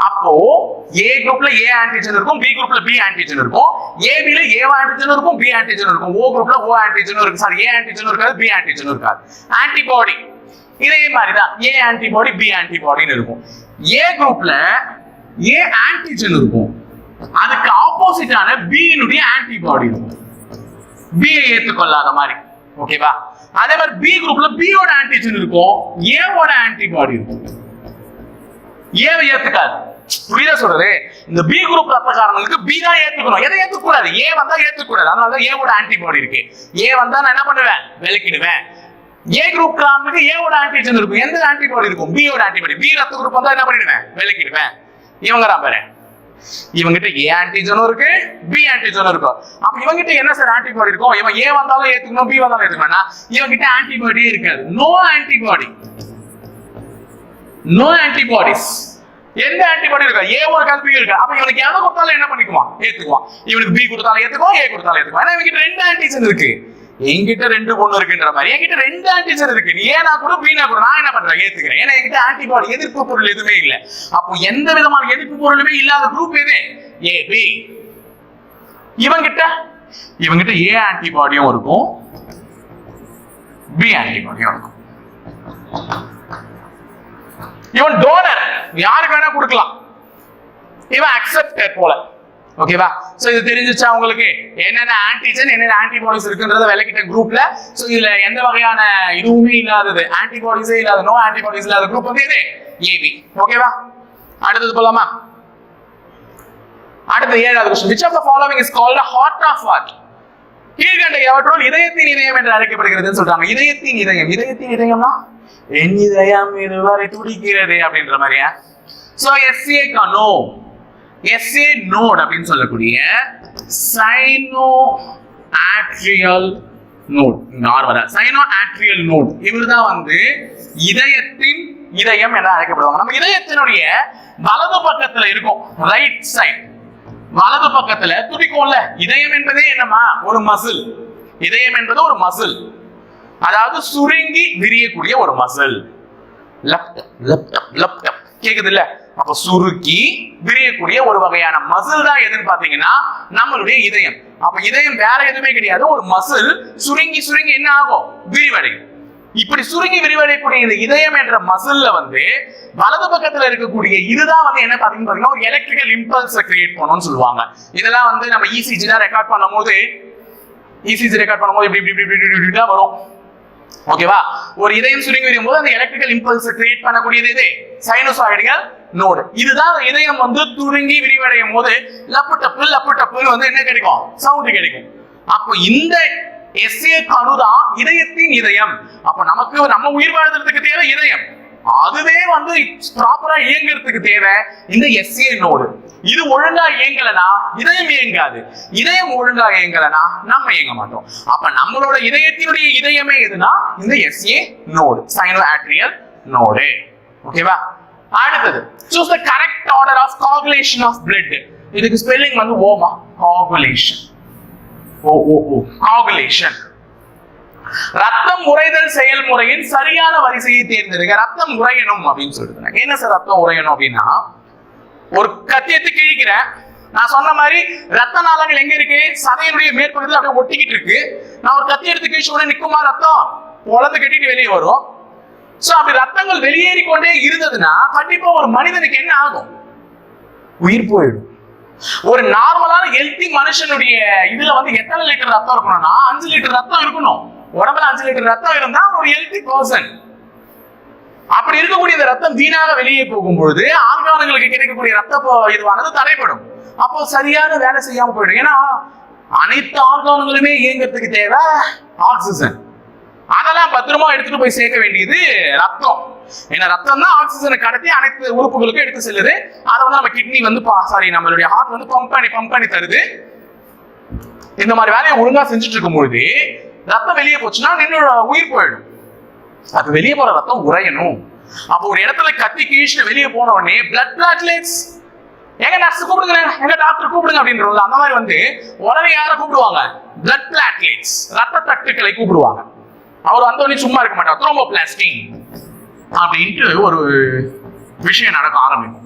Speaker 1: அப்போ ஏ குரூப்ல ஏ ஆன்டிஜன் இருக்கும், பி குரூப்ல பி ஆன்டிஜன் இருக்கும், ஏபில ஏ ஆன்டிஜன் இருக்கும், பி ஆன்டிஜன் இருக்கும், ஓ குரூப்ல ஓ ஆன்டிஜன் இருக்கும். சாரி, ஏ ஆன்டிஜன் இருக்காது, பி ஆன்டிஜன் இருக்காது. ஆன்டிபாடி இதே மாதிரிதான், ஏ ஆன்டிபாடி பி ஆன்டிபாடின்னு இருக்கும். ஏ குரூப்ல ஏ ஆன்டிஜன் இருக்கும், அதுக்கு ஆப்போசிட்டான பியினுடைய ஆன்டிபாடி இருக்கும், பியை ஏத்துக்கொள்ளாத மாதிரி. ஓகேவா? அதே மாதிரி பி குரூப்ல பியோட ஆன்டிஜன் இருக்கும், ஏவோட ஆன்டிபாடி இருக்கும், ஏவை ஏத்துக்காது. புரியுதா சொல்றது, இந்த பி குரூப் ரத்தக்காரங்களுக்கு பி தான் ஏத்துக்கணும், எதை ஏத்துக்கூடாது, ஏ வந்தா ஏத்துக்கூடாது. அதனாலதான் ஏவோட ஆன்டிபாடி இருக்கு. ஏ வந்தா நான் என்ன பண்ணுவேன், விலக்கிடுவேன். ஏ குரூப் காரனுக்கு ஏவோட ஆன்டிஜன் இருக்கும், எந்த ஆன்டிபாடி இருக்கும், பியோட ஆன்டிபாடி. பி ரத்த குரூப் வந்தா என்ன பண்ணிடுவேன், விலக்கிடுவேன். இவங்க தான் பாரு, இவங்கிட்ட ஏ ஆன்டிஜனும் இருக்கு, பி ஆன்டிஜனும் இருக்கும். அப்ப இவங்கிட்ட என்ன சார் ஆன்டிபாடி இருக்கும், இவன் ஏ வந்தாலும் ஏத்துக்கணும், பி வந்தாலும் ஏத்துக்கணும். இவங்கிட்ட ஆன்டிபாடியே இருக்காது, நோ ஆன்டிபாடி, நோ ஆன்டிபாடிஸ். எந்த ஆன்டிபாடி இருக்கா, ஏ ஒரு கல்பி இருக்கு. அப்ப இவனுக்கு எதை கொடுத்தாலும் என்ன பண்ணிக்குவான், ஏத்துக்குவான். இவனுக்கு பி கொடுத்தாலும் ஏத்துக்குவான், ஏ கொடுத்தாலும் ஏத்துக்குவான். ஏன்னா இவங்கிட்ட 2 ஆன்டிஜன் இருக்கு, என்கிட்ட 2 பொண்ணு இருக்குன்ற மாதிரி. என்கிட்ட 2 ஆன்டிஜன் இருக்கு, நீ ஏனா கூட பீனா கூட நான் என்ன பண்றேன், ஏத்துக்கிறேன். ஏன்னா என்கிட்ட ஆன்டிபாடி எதிர்ப்பு பொருள் எதுவுமே இல்லை. அப்போ எந்த விதமான எதிர்ப்பு பொருளுமே இல்லாத குரூப் எது, ஏ பி. இவங்கிட்ட இவங்கிட்ட ஏ ஆன்டிபாடியும் இருக்கும், பி ஆன்டிபாடியும் இருக்கும். இவன் டோனர், யாருக்கு வேணா கொடுக்கலாம், இவன் அக்செப்டர் போல. ஓகேவா? சோ இது தெரிஞ்சிச்சா உங்களுக்கு என்னென்ன ஆன்டிஜன் என்னென்ன ஆன்டிபாடிஸ் இருக்குன்றத விளக்கிட்ட குரூப்ல. சோ இதுல எந்த வகையான இதுவுமே இல்லாதது, ஆன்டிபாடிஸே இல்லாத, நோ ஆன்டிபாடிஸ் இல்லாத குரூப் வந்து இது ஏபி. ஓகேவா? அடுத்தது போலாமா? அடுத்த 7வது question. which of the following is called a heart of what? கீழ்கண்ட எவற்றுள் இதயத்தின் இதயம் என்று அழைக்கப்படுகிறதுன்னு சொல்றாங்க. இதயத்தின் இதயம், இதயத்தின் இதயம்னா என் இதயம் இதுவரை துடிக்கிறது அப்படின்ற மாதிரியா? சோ எஸ்ஏ கனோ, எஸ்ஏ நோட் அப்படின்னு சொல்லக்கூடிய சைனோ ஆட்ரியல் நோட், நார்மலா சைனோ ஆட்ரியல் நோட், இவர்தான் வந்து இதயத்தின் இதயம் என அழைக்கப்படுவாங்க. நம்ம இதயத்தினுடைய வலது பக்கத்துல இருக்கும், ரைட் சைட் வலது பக்கத்துல துடிக்கும்ல. இதயம் என்பதே என்னமா? ஒரு மசில். இதயம் என்பது ஒரு மசில், அதாவது சுருங்கி விரியக்கூடிய ஒரு மசில். கேக்குது இல்ல? அப்ப சுருக்கி விரியக்கூடிய ஒரு வகையான மசில் தான் எதுன்னு பாத்தீங்கன்னா நம்மளுடைய இதயம். அப்ப இதயம் வேற எதுவுமே கிடையாது, ஒரு மசில். சுருங்கி சுருங்கி என்ன ஆகும்? விரிவடையும். இப்படி சுருங்கி விரிவடையக்கூடிய இந்த இதயம் என்ற மசில்ல வந்து வலது பக்கத்துல இருக்கக்கூடிய இதுதான் வந்து என்ன பாத்தீங்கன்னா ஒரு எலக்ட்ரிக்கல் இம்பல்ஸ் கிரியேட் பண்ணணும்னு சொல்லுவாங்க. இதெல்லாம் வந்து நம்ம இசிஜி தான் ரெக்கார்ட் பண்ணும்போது, இசிஜி ரெக்கார்ட் பண்ணும்போது இப்படி இப்படி இப்படி இப்படி தான் வரும். ஓகேவா? ஒரு இதயம் சுருங்கி விரியும் போது அந்த எலக்ட்ரிக்கல் இம்பல்ஸ் கிரியேட் பண்ணக்கூடியது இது சைனோசாய்டியல் நோடு. இதுதான் இதயம் வந்து சுருங்கி விரிவடையும் போது லப்பு டப்பு லப்பு டப்புன்னு வந்து என்ன கிடைக்கும்? சவுண்ட் கிடைக்கும். அப்போ இந்த எஸ்ஏ கணுதான் இதயத்தின் இதயம். அப்ப நமக்கு நம்ம உயிர் வாழ்றதுக்கு தேவை இதயம், அதுவே வந்து ப்ராப்பரா இயங்குறதுக்கு தேவை இந்த எஸ்ஏ நோடு. இது ஒழுங்கா இயங்கலனா இதயம் இயங்காது, இதயம் ஒழுங்கா இயங்கலனா நம்ம இயங்க மாட்டோம். அப்ப நம்மளோட இதயத்தினுடைய இதயமே எதுனா இந்த SA node, sinoatrial node. ஓகேவா? அடுத்தது choose the correct order of coagulation of blood. இதுக்கு ஸ்பெல்லிங் வந்து ஓமா, coagulation. coagulation. ரத்தம் உறைதல் செயல்முறையின் சரியான வரிசையை தேர்ந்தெடுக்க. ரத்தம் உறையணும் அப்படின்னு சொல்லிட்டு என்ன சார் ரத்தம் உறையணும் அப்படின்னா, ஒரு கத்தியத்தை கிழிக்கிறேன், நான் சொன்ன மாதிரி ரத்த நாளங்கள் எங்க இருக்கு? சதையினுடைய மேற்பகுதியில் அப்படியே ஒட்டிக்கிட்டு இருக்கு. நான் ஒரு கத்தி எடுத்து கிழிச்ச உடனே நிக்குமா ரத்தம்? பொழந்து கட்டிட்டு வெளியே வரும். சோ அப்படி ரத்தங்கள் வெளியேறிக்கொண்டே இருந்ததுன்னா கண்டிப்பா ஒரு மனிதனுக்கு என்ன ஆகும்? உயிர் போயிடும். ஒரு நார்மலான ஹெல்த்தி மனுஷனுடைய இதுல வந்து எத்தனை லிட்டர் ரத்தம் இருக்கணும்னா 5 லிட்டர் ரத்தம் இருக்கணும். உடம்புல 5 லிட்டர் ரத்தம் இருந்தா ஒரு ஹெல்த்தி பர்சன். அப்படி இருக்கக்கூடிய இந்த ரத்தம் வீணாக வெளியே போகும்பொழுது ஆர்கான்களுக்கு கிடைக்கக்கூடிய ரத்த இதுவானது தடைப்படும். அப்போ சரியான வேலை செய்யாம போயிடும். ஏன்னா அனைத்து ஆர்கான்களுமே இயங்கிறதுக்கு தேவை ஆக்சிஜன். அதெல்லாம் பத்திரமா எடுத்துட்டு போய் சேர்க்க வேண்டியது ரத்தம். ஏன்னா ரத்தம் தான் ஆக்சிஜனை கடத்தி அனைத்து உறுப்புகளுக்கும் எடுத்து செல்லுது. அதை வந்து நம்ம கிட்னி வந்து நம்மளுடைய ஹார்ட் வந்து பம்ப் பண்ணி தருது. இந்த மாதிரி வேலையை ஒழுங்கா செஞ்சுட்டு இருக்கும் பொழுது ரத்தம் வெளியே போச்சுன்னா நின்று உயிர் போயிடும். அப்ப வெளியே போற ரத்தம் உறையணும். அப்போ ஒரு இடத்துல கத்தி கீழ்ச்சி வெளியே போன உடனே பிளட் பிளாட்லெட்ஸ், எங்க நர்ஸ் கூப்பிடுங்க, எங்க டாக்டர் கூப்பிடுங்க அப்படின்றோம்ல, அந்த மாதிரி வந்து உடனே யாரை கூப்பிடுவாங்க? பிளட் பிளாட்லெட்ஸ், ரத்த தட்டுக்களை கூப்பிடுவாங்க. அவர் வந்தோடனே சும்மா இருக்க மாட்டார். த்ரோம்போபிளாஸ்டின் அப்படின்ட்டு ஒரு விஷயம் நடக்க ஆரம்பிக்கும்.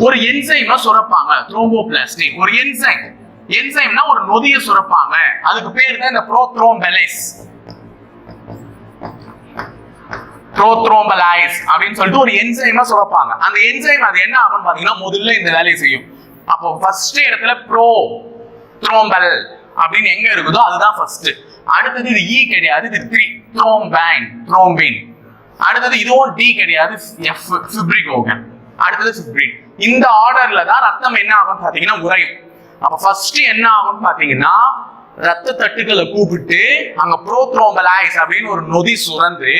Speaker 1: ஒரு என்சைமை சுரப்பாங்க, த்ரோம்போபிளாஸ்டின் ஒரு என்சைம். என்சைம்னா ஒரு நொதியை சுரப்பாங்க, அதுக்கு பேர் தான் இந்த ப்ரோத்ரோம்பலைஸ், ப்ரோத்ரோம்பலைஸ் அப்படின்னு சொல்லிட்டு ஒரு என்சைமை சுரப்பாங்க. அந்த என்சைம் அது என்ன ஆகும்னு பாத்தீங்கன்னா முதல்ல இந்த வேலையை செய்யும். அப்போ ஃபர்ஸ்ட் இடத்துல ப்ரோத்ரோம்பல் அப்படின்னு எங்க இருக்குதோ அதுதான் ஃபர்ஸ்ட். அடுத்தது இது ஈ கிடையாது, இது 3 த்ரோம்பின். அடுத்தது இதுவும் டி கிடையாது, எஃப் ஃபிப்ரிகோகன். அடுத்தது ஃபிப்ரின். இந்த ஆர்டர்ல தான் ரத்தம் என்ன ஆகும் பாத்தீங்கன்னா உறையும். அப்ப ஃபர்ஸ்ட் என்ன ஆகும் பாத்தீங்கன்னா ரத்த தட்டுக்களை கூப்பிட்டு அங்க ப்ரோத்ரோம்பலைஸ் அப்படின்னு ஒரு நொதி சுரந்து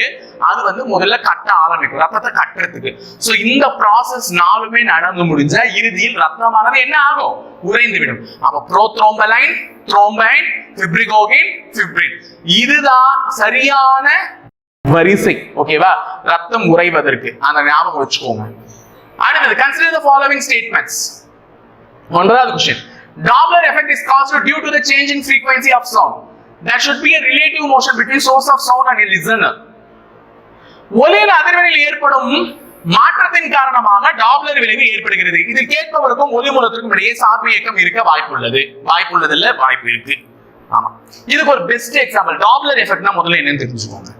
Speaker 1: அது வந்து முதல்ல கட்ட ஆரம்பிக்கும், ரத்தத்தை கட்டுறதுக்கு. சோ இந்த ப்ராசஸ் 4மே நடந்து முடிஞ்சா இறுதியில் ரத்தமானது என்ன ஆகும்? உறைந்து விடும். அப்ப ப்ரோத்ரோம்பலைன், த்ரோம்பைன், ஃபிப்ரிகோகின், ஃபிப்ரின், இதுதான் சரியான வரிசை. ஓகேவா? ரத்தம் உறைவதற்கு அந்த ஞாபகம் வச்சுக்கோங்க. அடுத்தது consider the following statements. 9வது question. Doppler effect is caused due to the change in frequency of sound. There should be a relative motion between source of sound and a listener. ஒலியின் அதிர்வெண்ணில் ஏற்படும் மாற்றத்தின் காரணமாக டாப்லர் விளைவு ஏற்படுகிறது. இதில் கேட்பவருக்கும் ஒலி மூலத்திற்கும் இடையே சார்பு இயக்கம் இருக்க வாய்ப்புள்ளது இல்ல வாய்ப்பு இருக்கு. ஆமா, இதுக்கு ஒரு பெஸ்ட் எக்ஸாம்பிள் டாப்லர் எஃபெக்ட்னா முதல்ல என்னன்னு தெரிஞ்சுக்கோங்க.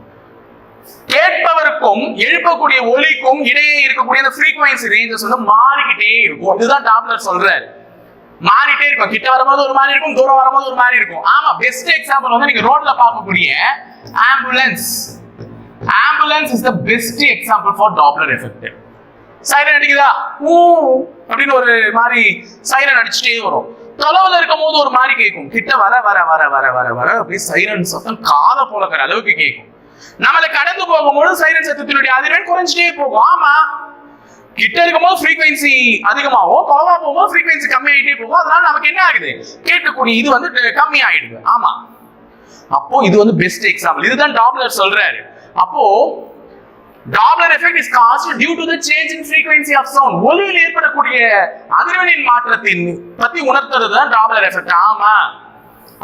Speaker 1: கேட்பவருக்கும் எழுப்பக்கூடிய ஒலிக்கும் இடையே இருக்கக்கூடிய அந்த ஃப்ரீக்வன்சி ரேஞ்சஸ் வந்து மாறிக்கிட்டே இருக்கும். இதுதான் டாப்லர் சொல்றாரு. மாறிட்டே இருக்கும். கிட்ட வரும்போது ஒரு மாதிரி இருக்கும், தூரம் வரும்போது ஒரு மாதிரி இருக்கும். ஆமா, பெஸ்ட் எக்ஸாம்பிள் வந்து நீங்க ரோட்ல பார்க்கக்கூடிய ambulance. Ambulance is the best example for Doppler effect. Siren அடிக்குதா, ஊ அப்படின்னு ஒரு மாதிரி சைரன் அடிச்சுட்டே வரும். தொலைவில் இருக்கும் போது ஒரு மாதிரி கேட்கும். கிட்ட வர வர வர வர வர வர அப்படியே சைரன் சத்தம் காதை போலக்கிற அளவுக்கு கேட்கும். நம்மளை கடந்து போகும்போது சைரன் சத்தத்தினுடைய அதிர்வெண் குறைஞ்சிட்டே போகும். ஆமா, கிட்ட இருக்கும்போது ஃப்ரீக்வன்சி அதிகமாகும், தொலைவா போகும்போது ஃப்ரீக்வன்சி கம்மியாயிட்டே போகும். அதனால நமக்கு என்ன ஆகுது, கேட்கக்கூடிய இது வந்து கம்மி ஆயிடுது. ஆமா, அப்போ இது வந்து பெஸ்ட் எக்ஸாம்பிள். இதுதான் டாப்லர் சொல்றாரு. அப்போ Doppler effect is caused due to the change in frequency of sound. ஒலியில் ஏற்படக்கூடிய அதிர்வெண்ணின் மாற்றத்தின் பத்தி உணர்த்துறது தான் டாப்லர் எஃபெக்ட். ஆமா,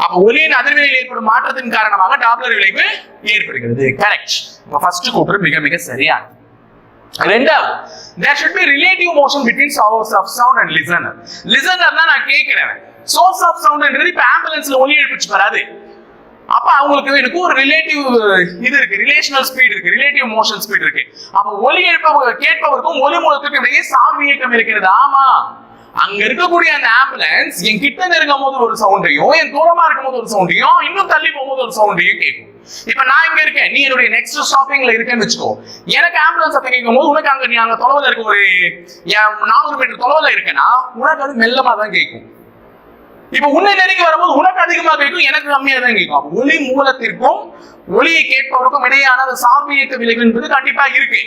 Speaker 1: அப்ப ஒலியின் அதிர்வெண்ணில் ஏற்படும் மாற்றத்தின் காரணமாக டாப்லர் விளைவு ஏற்படுகிறது. கரெக்ட். இப்ப ஃபர்ஸ்ட் கூற்று மிக மிக சரியானது. ரெண்டாவது, there should be relative motion between source of sound and listener. listener தான் நான் கேக்குறேன். source of sound என்றது இப்ப ஆம்புலன்ஸ்ல ஒலி எழுப்பிச்சு வராது. அப்ப அவங்களுக்கு எனக்கு ஒரு ரிலேட்டிவ் இது இருக்கு, ரிலேஷனல் ஸ்பீட் இருக்கு, ரிலேட்டிவ் மோஷன் ஸ்பீட் இருக்கு. அப்ப ஒலி கேட்பவருக்கும் ஒலி மூலத்துக்கும் இடையே சார்பு இயக்கம் இருக்கிறது. ஆமா, அங்க இருக்கக்கூடிய அந்த ஆம்புலன்ஸ் என் கிட்ட நெருங்கும் போது ஒரு சவுண்டையும், என் தூரமா இருக்கும் போது ஒரு சவுண்டையும், இன்னும் தள்ளி போகும்போது ஒரு சவுண்டையும் கேட்கும். இப்ப நான் இங்க இருக்கேன், நீ என்னுடைய நெக்ஸ்ட் ஸ்டாப்பிங்ல இருக்கேன்னு வச்சுக்கோ. எனக்கு ஆம்புலன்ஸ் சத்தம் கேட்கும் போது உனக்கு அங்க நீ அங்க தொலைவில் இருக்க ஒரு 400 மீட்டர் தொலைவில் இருக்கேன்னா உனக்கு அது மெல்லமா தான் கேட்கும். இப்ப உன்னை நெருங்கி வரும்போது உனக்கு அதிகமா கேட்கும், எனக்கு கம்மியா தான் கேட்கும். ஒலி மூலத்திற்கும் ஒலியை கேட்பவருக்கும் இடையான அந்த சார்பு இயக்க விளைவு என்பது கண்டிப்பா இருக்கு.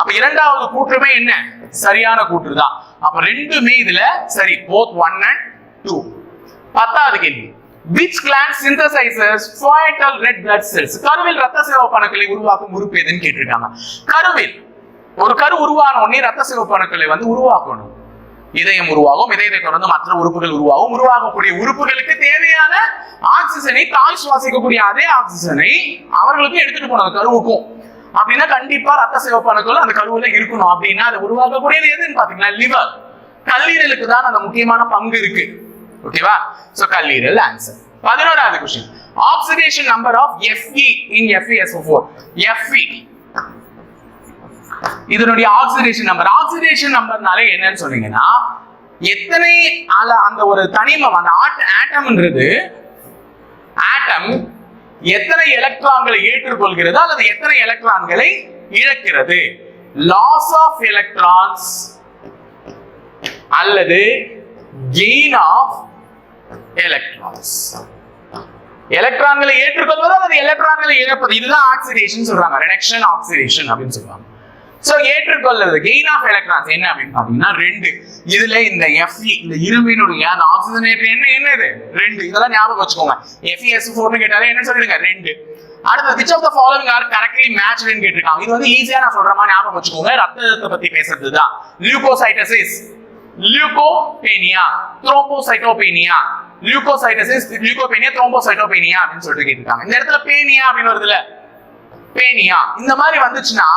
Speaker 1: அப்ப இரண்டாவது கூற்றுமே என்ன, சரியான கூற்று தான். அப்ப ரெண்டுமே இதுல சரி, both 1 and 2. 10வது கேள்வி, which gland synthesizes fetal red blood cells? கருவில் ரத்த சிவப்பு அணுக்களை உருவாக்கும் உறுப்பு எதுன்னு கேட்டிருக்காங்க. கருவில் ஒரு கரு உருவான உடனே ரத்த சிவப்பு அணுக்களை வந்து உருவாக்கணும். இதயம் உருவாகும், இதயத்தை தொடர்ந்து மற்ற உறுப்புகள் உருவாகும். உருவாகக்கூடிய உறுப்புகளுக்கு தேவையான ஆக்சிஜனை, தாய் சுவாசிக்கக்கூடிய அதே ஆக்சிஜனை அவர்களுக்கு எடுத்துட்டு போனது கருவுக்கும். அப்படின்னா கண்டிப்பா ரத்த சிவப்பு அணுக்கள் அந்த கருவுல இருக்கணும். அப்படின்னா அதை உருவாக்கக்கூடியது எதுன்னு பாத்தீங்கன்னா லிவர், கல்லீரலுக்கு தான் அந்த முக்கியமான பங்கு இருக்கு. ஓகேவா? சோ கல்லீரல் ஆன்சர். 11வது question, oxidation number of Fe in FeSO4. Fe இதனுடைய ஆக்சிடேஷன் நம்பர். ஆக்சிடேஷன் நம்பர்னாலே என்னன்னு சொன்னீங்கன்னா எத்தனை அந்த ஒரு தனிமம், அந்த ஆட்டம்ன்றது ஆட்டம் எத்தனை எலக்ட்ரான்களை ஏற்றுக்கொள்கிறது அல்லது எத்தனை எலக்ட்ரான்களை இழக்கிறது. லாஸ் ஆஃப் எலக்ட்ரான்ஸ் அல்லது கெயின் ஆஃப் எலக்ட்ரான்ஸ். எலக்ட்ரான்களை ஏற்றுக்கொள்வது அல்லது எலக்ட்ரான்களை இழப்பது, இதுதான் ஆக்சிடேஷன் சொல்றாங்க. ரிடக்ஷன், ஆக்சிடேஷன் அப்படின்னு சொல்றாங்க. சோ ஏற்றுக்கொள்வது கெயின் ஆஃப் எலக்ட்ரான்ஸ் என்ன அப்படின்னு பாத்தீங்கன்னா 2. இதுல இந்த Fe, இந்த இரும்பினுடைய அந்த ஆக்சிஜனேட்டர் என்னது 2. இதெல்லாம் ஞாபகம் வச்சுக்கோங்க. FeSO4 னு கேட்டாலே என்ன சொல்லிடுங்க 2. அடுத்து which of the following are correctly matched ன்னு கேட்டிருக்காங்க. இது வந்து ஈஸியா நான் சொல்ற மாதிரி ஞாபகம் வச்சுக்கோங்க. ரத்தத்தை பத்தி பேசுறதுதான். லியூகோசைட்டோசிஸ், லியூகோபேனியா, த்ரோம்போசைட்டோபேனியா. லியூகோசைட்டோசிஸ், லியூகோபேனியா, த்ரோம்போசைட்டோபேனியா அப்படின்னு சொல்லிட்டு கேட்டிருக்காங்க. இந்த இடத்துல பேனியா அப்படின்னு வருதுல, பேனியா இந்த மாதிரி வந்துச்சுன்னா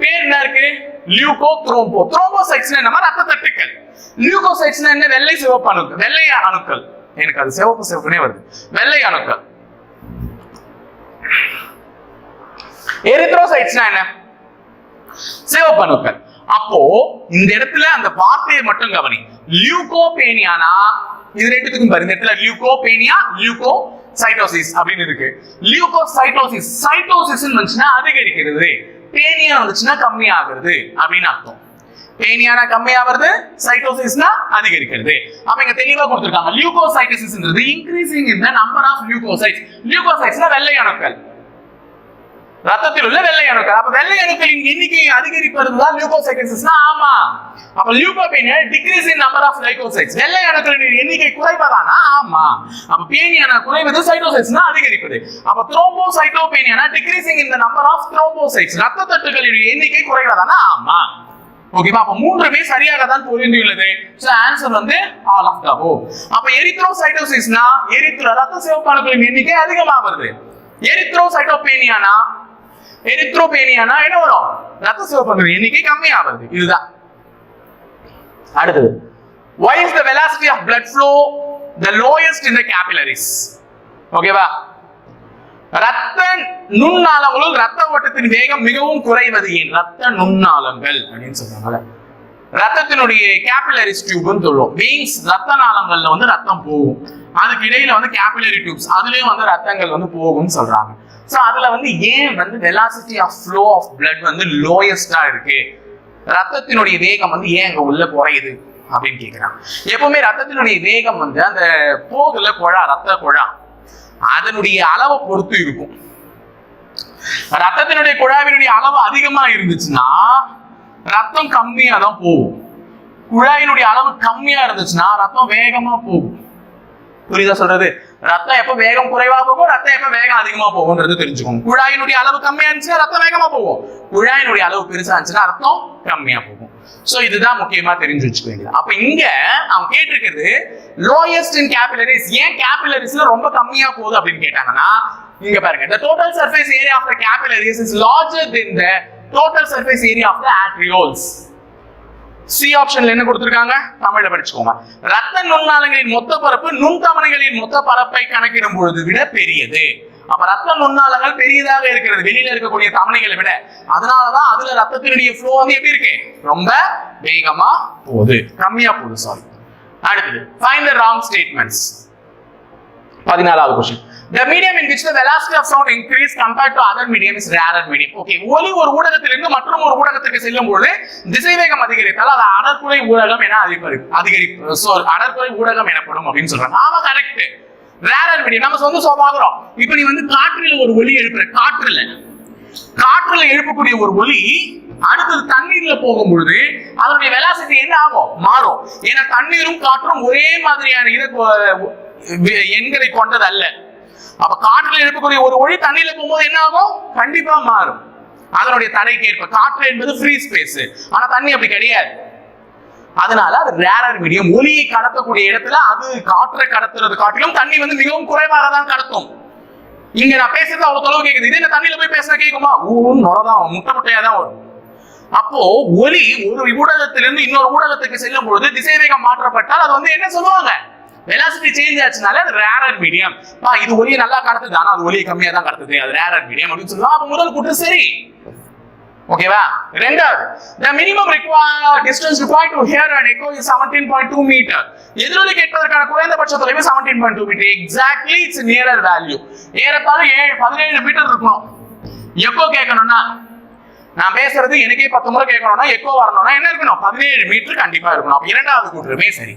Speaker 1: பேர் என்ன இருக்கு, லியூகோ த்ரோம்போ. த்ரோம்போசைட்ஸ் என்னமா ரத்த தட்டுக்கள். லியூகோசைட்ஸ் என்ன, வெள்ளை சிவப்பு அணுக்கள், வெள்ளை அணுக்கள். எனக்கு அது சிவப்பு சிவப்புனே வருது, வெள்ளை அணுக்கள். எரித்ரோசைட்ஸ்னா என்ன, சிவப்பு அணுக்கள். அப்போ இந்த இடத்துல அந்த வார்த்தையை மட்டும் கவனி. லியூகோபேனியானா இது ரெண்டுத்துக்கும் பாரு, இந்த இடத்துல லியூகோபேனியா, லியூகோசைட்டோசிஸ் அப்படின்னு இருக்கு. லியூகோசைட்டோசிஸ், சைட்டோசிஸ் வந்துச்சுன்னா அதிகரிக்கிறது, பேனியா வந்துச்சுன்னா கம்மி ஆகுறது அப்படின்னு அர்த்தம். பேனியானா கம்மி ஆகுறது, சைட்டோசிஸ்னா அதிகரிக்கிறது. அப்ப இங்க தெளிவா கொடுத்திருக்காங்க. லியூகோசைட்டோசிஸ்ன்றது increasing in the number of leucocytes. லியூகோசைட்ஸ்னா வெள்ளை அணுக்கள், ரத்தத்தில் உள்ள வெள்ளை அணுக்கள். அப்ப வெள்ளை அணுக்களின் எண்ணிக்கை அதிகரிப்பதுதான் லியூகோசைட்டோசிஸ்னா. ஆமா, அப்ப லியூகோபேனியா டிக்ரீஸ் இன் நம்பர் ஆஃப் லைகோசைட்ஸ். வெள்ளை அணுக்களின் எண்ணிக்கை குறைவதானா? ஆமா. அப்ப பேனியானா குறைவது, சைட்டோசைட்ஸ்னா அதிகரிப்பது. அப்ப த்ரோம்போசைட்டோபேனியானா decreasing in the number of thrombocytes. ரத்த தட்டுகளின் எண்ணிக்கை குறைவதானா? ஆமா. ஓகேவா? அப்ப மூன்றுமே சரியாக தான் பொருந்தியுள்ளது. சோ ஆன்சர் வந்து ஆல் ஆஃப் தி அபோவ். அப்ப எரித்ரோசைட்டோசிஸ்னா ரத்த சிவப்பு அணுக்களின் எண்ணிக்கை அதிகமாகிறது. எரித்ரோசைட்டோபேனியானா என்ன வரும், ரத்த சிவப்பு அணுக்களின் எண்ணிக்கை கம்மியாகிறது. இதுதான். அடுத்தது, why is the velocity of blood flow the lowest in the capillaries? ஓகேவா? ரத்த நுண்ணாளங்களுள் ரத்த ஓட்டத்தின் வேகம் மிகவும் குறைவது ஏன்? ரத்த நுண்ணாளங்கள் அப்படின்னு சொல்றாங்க. ரத்தத்தினுடைய கேபிலரிஸ் டியூப்னு சொல்லுவோம். வெயின்ஸ், ரத்த நாளங்கள்ல வந்து ரத்தம் போகும், அதுக்கு இடையில வந்து கேபிலரி டியூப்ஸ், அதுலயும் வந்து ரத்தங்கள் வந்து போகும்னு சொல்றாங்க. சோ அதுல வந்து ஏன் வந்து velocity of flow of blood வந்து லோயஸ்டா இருக்கு, ரத்தத்தினுடைய வேகம் வந்து ஏன் அங்க உள்ள குறையுது அப்படின்னு கேட்கிறாங்க. எப்பவுமே ரத்தத்தினுடைய வேகம் வந்து அந்த போகுல குழா, ரத்த குழா, அதனுடைய அளவை பொறுத்து இருக்கும். ரத்தத்தினுடைய குழாவினுடைய அளவு அதிகமா இருந்துச்சுன்னா ரத்தம் கம்மியா தான் போகும். குழாயினுடைய அளவு கம்மியா இருந்துச்சுன்னா ரத்தம் வேகமா போகும். புரியுதா சொல்றது? ரத்தம் எப்ப வேகம் குறைவா போகும், ரத்தம் எப்ப வேகம் அதிகமா போகும்ன்றது தெரிஞ்சுக்கணும். குழாயினுடைய அளவு கம்மியா இருந்துச்சுன்னா ரத்தம் வேகமா போகும், குழாயினுடைய அளவு பெருசா இருந்துச்சுன்னா ரத்தம் கம்மியா போகும். சோ இதுதான் முக்கியமா தெரிஞ்சு வச்சுக்க வேண்டியது. அப்ப இங்க அவன் கேட்டிருக்கிறது லோயஸ்ட் இன் கேபிலரிஸ். ஏன் கேபிலரிஸ்ல ரொம்ப கம்மியா போகுது அப்படின்னு கேட்டாங்கன்னா, இங்க பாருங்க, the total surface area of the capillaries is larger than the total surface area of the arterioles. C ஆப்ஷன்ல என்ன கொடுத்திருக்காங்க, தமிழ்ல படிச்சுக்கோங்க. ரத்த நுண்ணாளங்களின் மொத்த பரப்பு நுண்தமனிகளின் மொத்த பரப்பை கணக்கிடும் பொழுது விட பெரியது. அப்ப ரத்த நுண்ணாளங்கள் பெரியதாக இருக்கிறது வெளியில இருக்கக்கூடிய தமனிகளை விட. அதனாலதான் அதுல ரத்தத்தினுடைய ஃப்ளோ வந்து எப்படி இருக்கு, ரொம்ப வேகமா போகுது, கம்மியா போகுது. சாரி. அடுத்தது find the wrong statements. 14வது question. The medium in which the velocity of sound increase compared to other medium is rarer medium. Okay, ஒலி ஒரு ஊடகத்திலிருந்து மற்றும் ஒரு ஊடகத்திற்கு செல்லும் பொழுது திசைவேகம் அதிகரித்தால் அது அடர்குறை ஊடகம் என அடர்குறை ஊடகம் எனப்படும் அப்படின்னு சொல்றாங்க. ஆமா, கரெக்ட். ரேரர் மீடியம் நம்ம சொந்த சோபாகிறோம். இப்ப நீ வந்து காற்றில் ஒரு ஒலி எழுப்புற, காற்றுல எழுப்பக்கூடிய ஒரு ஒலி அடுத்தது தண்ணீர்ல போகும் பொழுது அதனுடைய வெலாசிட்டி என்ன ஆகும், மாறும். ஏன்னா தண்ணீரும் காற்றும் ஒரே மாதிரியான எண்களை கொண்டது அல்ல. அப்ப காற்றில் எழுப்பக்கூடிய ஒரு ஒளி தண்ணீர்ல போகும்போது என்ன ஆகும், கண்டிப்பா மாறும் அதனுடைய தடைக்கு ஏற்ப. காற்று என்பது ஃப்ரீ ஸ்பேஸ், ஆனா தண்ணி அப்படி கிடையாது. அதனால அது ரேரர் மீடியம். ஒலியை கடத்தக்கூடிய இடத்துல அது காற்றை கடத்துறது காட்டிலும் தண்ணி வந்து மிகவும் குறைவாக தான் கடத்தும். இங்க நான் பேசுறது அவ்வளவு தொலைவு கேக்குது, இதே தண்ணியில போய் பேசுற கேட்குமா, நுரதான் முட்டையா தான் வரும். அப்போ ஒலி ஒரு ஊடகத்திலிருந்து இன்னொரு ஊடகத்துக்கு செல்லும் பொழுது திசைவேகம் மாற்றப்பட்டால் அது வந்து என்ன சொல்லுவாங்க, வெலாசிட்டி சேஞ்ச் ஆச்சுனால அது ரேரர் மீடியம். இது ஒலியை நல்லா கடத்துது, ஆனா அது ஒலியை கம்மியா தான் கடத்துது, அது ரேரர் மீடியம் அப்படின்னு சொல்லுவாங்க. அப்ப முதல் கூட்டு சரி. ஓகேவா? ரெண்டாவது, the minimum required distance required to hear an echo is 17.2 meter. எதிரொலி கேட்பதற்கான குறைந்தபட்ச தொலைவு 17.2 metre. Exactly it's nearer value. ஏறத்தாழ 17 மீட்டர் இருக்கணும் எக்கோ கேட்கணும்னா. நான் பேசுறது எனக்கே 10 முறை கேட்கணும்னா எக்கோ வரணும்னா என்ன இருக்கணும், 17 மீட்டர் கண்டிப்பா இருக்கணும். அப்ப இரண்டாவது கூற்றுமே சரி.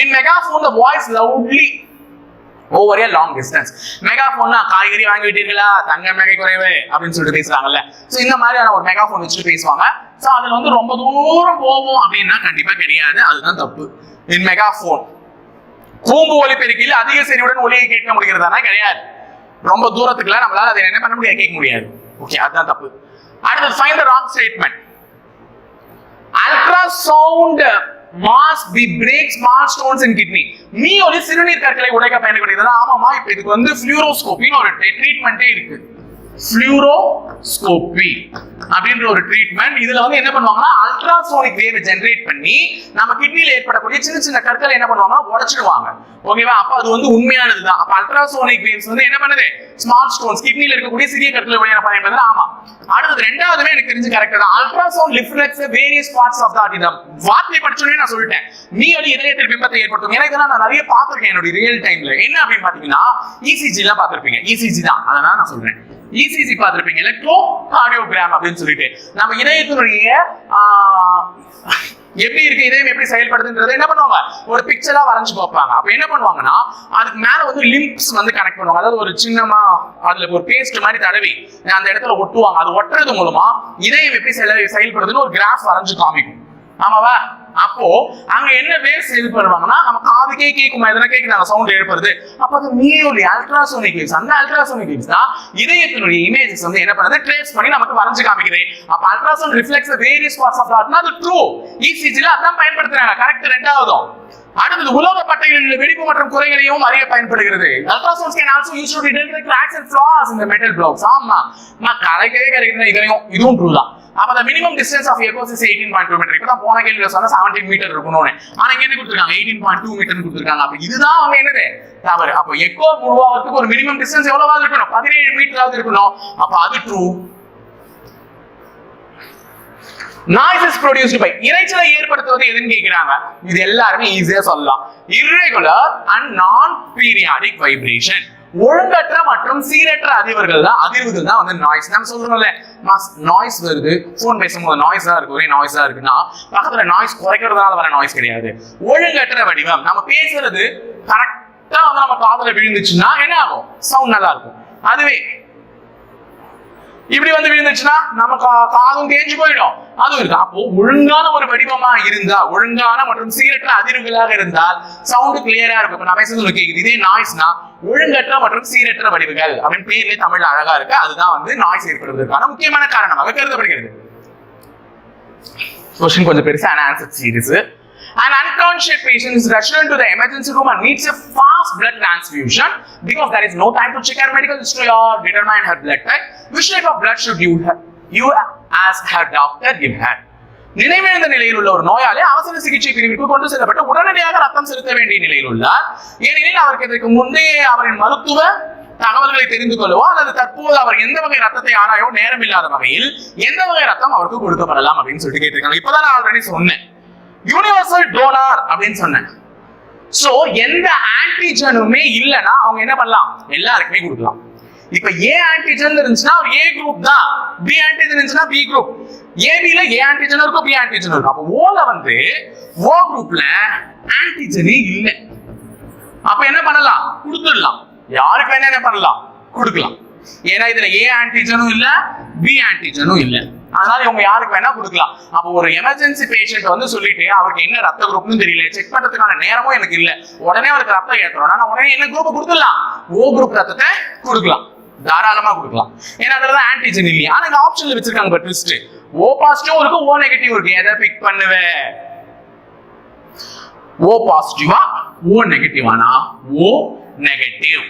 Speaker 1: In megaphone the voice loudly over a long distance. மெகாஃபோன்னா காய்கறி வாங்கி விட்டீர்களா, தங்க மிகை குறைவு அப்படின்னு சொல்லிட்டு பேசுறாங்கல்ல. சோ இந்த மாதிரியான ஒரு மெகாஃபோன் வச்சுட்டு பேசுவாங்க. சோ அதுல வந்து ரொம்ப தூரம் போவோம் அப்படின்னா கண்டிப்பா கிடையாது, அதுதான் தப்பு. இன் மெகாஃபோன் கூம்பு ஒலி பெருக்கியில் அதிக செறிவுடன் ஒலியை கேட்க முடிகிறதானா, கிடையாது. ரொம்ப தூரத்துக்குலாம் நம்மளால அதை என்ன பண்ண முடியாது, கேட்க முடியாது. ஓகே, அதுதான் தப்பு. அடுத்து find the wrong statement. Ultrasound mass we break small stones in kidney. நீ ஒரு சிறுநீர் கற்களை உடைக்க பயன்படுகிறது. ஆமாமா, இப்ப இதுக்கு வந்து ஃப்ளூரோஸ்கோபின்னு ஒரு ட்ரீட்மெண்டே இருக்கு. ஃப்ளூரோஸ்கோபி அப்படின்ற ஒரு ட்ரீட்மெண்ட். இதுல வந்து என்ன பண்ணுவாங்கன்னா அல்ட்ராசோனிக் வேவ் ஜெனரேட் பண்ணி நம்ம கிட்னில ஏற்படக்கூடிய சின்ன சின்ன கற்களை என்ன பண்ணுவாங்கன்னா உடைச்சிடுவாங்க. ஓகேவா? அப்ப அது வந்து உண்மையானதுதான். அப்ப அல்ட்ராசோனிக் வேவ்ஸ் வந்து என்ன பண்ணுது, ஸ்மால் ஸ்டோன்ஸ் கிட்னில இருக்கக்கூடிய சிறிய கற்களை உடைக்க பயன்படுது. ஆமா. அடுத்து ரெண்டாவதுமே எனக்கு தெரிஞ்சு கரெக்ட் தான். Ultrasound reflects various parts of the heart. வார்த்தை படிச்சோனே நான் சொல்லிட்டேன், நீ வந்து இதயத்தில் பிம்பத்தை ஏற்படுத்தும். எனக்கு இதெல்லாம் நான் நிறைய பார்த்திருக்கேன் என்னோட ரியல் டைம்ல. என்ன அப்படின்னு பாத்தீங்கன்னா இசிஜி எல்லாம் பார்த்திருப்பீங்க. இசிஜி தான், அதனால நான் சொல்றேன். இசிஜி பார்த்திருப்பீங்க, எலக்ட்ரோ கார்டியோகிராம் அப்படின்னு சொல்லிட்டு நம்ம இதயத்தினுடைய எப்படி இருக்கு, இதயம் எப்படி செயல்படுதுன்றது என்ன பண்ணுவாங்க, ஒரு பிக்சரா வரைஞ்சு பார்ப்பாங்க. அப்ப என்ன பண்ணுவாங்கன்னா அதுக்கு மேல வந்து லிம்ப்ஸ் வந்து கனெக்ட் பண்ணுவாங்க. அதாவது ஒரு சின்னமா அதுல ஒரு பேஸ்ட் மாதிரி தடவி அந்த இடத்துல ஒட்டுவாங்க. அது ஒட்டுறது மூலமா இதயம் எப்படி செயல்படுதுன்னு ஒரு கிராஃப் வரைஞ்சு காமிக்கும். ஆமாவா? அப்போ அங்க என்ன வேவ் செல் பண்ணுவாங்கன்னா நம்ம காதுக்கே கேட்குமா, எதனா கேட்குறாங்க சவுண்ட் எழுப்புறது. அப்ப அது மியோலி அல்ட்ராசோனிக் வேவ்ஸ். அந்த அல்ட்ராசோனிக் வேவ்ஸ் தான் இதயத்தினுடைய இமேஜஸ் வந்து என்ன பண்ணுது, ட்ரேஸ் பண்ணி நமக்கு வரைஞ்சு காமிக்குது. அப்ப ultrasound reflects various parts of the heart. அது ட்ரூ. இசிஜில அதான் பயன்படுத்துறாங்க. கரெக்ட். ரெண்டாவதும் அடுத்தது உலோக பட்டைகளில் வெடிப்பு மற்றும் குறைகளையும் அறிய பயன்படுகிறது. Ultrasounds can also use to detect the cracks and flaws in the metal blocks. ஆமா நான் கரைக்கிறேன் இதுவும் ட்ரூ தான். அப்ப the minimum distance of echoes is 18.2 metre. இப்ப தான் போன கேள்வியில சொன்னா 17 மீட்டர் இருக்கணும்னு. ஆனா இங்க என்ன கொடுத்திருக்காங்க 18.2 மீட்டர் கொடுத்திருக்காங்க. அப்ப இதுதான் அவங்க என்னது தவறு. அப்ப எக்கோ உருவாகிறதுக்கு ஒரு மினிமம் டிஸ்டன்ஸ் எவ்வளவு இருக்கணும் 17 மீட்டராவது இருக்கணும். அப்ப அது true. Noise is produced by இரைச்சலை ஏற்படுத்துவது எதுன்னு கேக்குறாங்க. இது எல்லாரும் ஈஸியா சொல்லலாம். irregular and non periodic vibration. ஒழுங்கற்ற மற்றும் சீரற்ற அதிர்வுகள் தான் வந்து நாய்ஸ். நம்ம சொல்றோம்ல நாய்ஸ் வருது, போன் பேசும்போது நாய்ஸா இருக்கு, ஒரே நாய்ஸா இருக்குன்னா பக்கத்துல நாய்ஸ் குறைக்கிறதுனால வர நாய்ஸ் கிடையாது. ஒழுங்கற்ற வடிவம், நம்ம பேசுறது கரெக்டா வந்து நம்ம காதுல விழுந்துச்சுன்னா என்ன ஆகும், சவுண்ட் நல்லா இருக்கும். அதுவே இப்படி வந்து விழுந்துச்சுன்னா நம்ம காதும் தேஞ்சு போயிடும். அதுவும் இருக்கு. அப்போ ஒழுங்கான ஒரு வடிவமா இருந்தா, ஒழுங்கான மற்றும் சீரற்ற அதிர்வுகளாக இருந்தால் சவுண்ட் கிளியரா இருக்கும். இப்ப நான் பேசுறது கேக்குது. இதே நாய்ஸ்னா ஒழுங்கற்ற மற்றும் சீரற்ற வடிவுகள் அப்படின்னு பேர்லயே தமிழ்ல அழகா இருக்கு. அதுதான் வந்து நாய்ஸ் ஏற்படுவதற்கான முக்கியமான காரணமாக கருதப்படுகிறது. क्वेश्चन கொஞ்சம் பெருசா answer series. An unconscious patient is rushed into the emergency room and needs a fast blood transfusion because there is no time to check her medical history or determine her blood type. Which type of blood should you as her doctor give her? நினைவிழந்த நிலையில் உள்ள ஒரு நோயாளி அவசர சிகிச்சை பிரிவுக்கு கொண்டு செல்லப்பட்டு உடனடியாக ரத்தம் செலுத்த வேண்டிய நிலையில் உள்ளார். ஏனெனில் அவருக்கு இதற்கு முந்தைய அவரின் மருத்துவ தகவல்களை தெரிந்து கொள்ளவோ அல்லது தற்போது அவர் எந்த வகை ரத்தத்தை ஆராயவோ நேரம் இல்லாத வகையில் எந்த வகை ரத்தம் அவருக்கு கொடுக்கப்படலாம் அப்படின்னு சொல்லிட்டு கேட்டிருக்காங்க. இப்பதான் நான் ஆல்ரெடி சொன்னேன் யூனிவர்சல் டோனார் அப்படின்னு சொன்னேன். சோ எந்த ஆன்டிஜனுமே இல்லைன்னா அவங்க என்ன பண்ணலாம், எல்லாருக்குமே கொடுக்கலாம். இப்ப ஏ ஆன்டிஜன் இருந்துச்சுன்னா ஏ குரூப் தான், பி ஆன்டிஜன் இருந்துச்சுன்னா பி குரூப், ஏபில ஏ ஆன்டிஜன் இருக்கும் பி ஆன்டிஜன் இருக்கும். அப்ப ஓல வந்து ஓ குரூப்ல ஆன்டிஜனே இல்லை. அப்ப என்ன பண்ணலாம், கொடுத்துடலாம். யாருக்கு வேணா என்ன பண்ணலாம், கொடுக்கலாம். ஏன்னா இதுல ஏ ஆன்டிஜனும் இல்ல பி ஆன்டிஜனும் இல்ல, அதனால இவங்க யாருக்கு வேணா கொடுக்கலாம். அப்போ ஒரு எமர்ஜென்சி பேஷண்ட் வந்து சொல்லிட்டு அவருக்கு என்ன ரத்த குரூப்னு தெரியல, செக் பண்றதுக்கான நேரமும் எனக்கு இல்ல, உடனே அவருக்கு ரத்தம் ஏற்றுறோம், நான் உடனே என்ன குரூப் கொடுத்துடலாம், ஓ குரூப் ரத்தத்தை கொடுக்கலாம், தாராளமா கொடுக்கலாம். ஏன்னா அதுலதான் ஆன்டிஜன் இல்லையா. ஆனா இந்த ஆப்ஷன்ல வச்சிருக்காங்க பட் ட்விஸ்ட், ஓ பாசிட்டிவ் இருக்கு ஓ நெகட்டிவ் இருக்கு, எதை பிக் பண்ணுவேன், ஓ பாசிட்டிவா ஓ நெகட்டிவானா ஓ நெகட்டிவ்.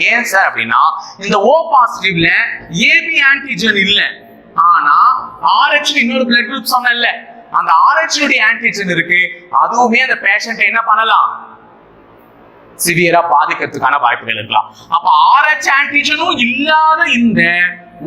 Speaker 1: ஏன் சார் அப்படின்னா இந்த ஓ பாசிட்டிவ்ல ஏபி ஆன்டிஜன் இல்ல, ஆனா RH இன்னொரு பிளட் குரூப் சொன்னேன்ல, அந்த RH உடைய ஆன்டிஜன் இருக்கு. அதுவுமே அந்த பேஷண்ட் என்ன பண்ணலாம், சிவியரா பாதிக்கிறதுக்கான வாய்ப்புகள் இருக்கலாம். அப்ப RH ஆன்டிஜனும் இல்லாத இந்த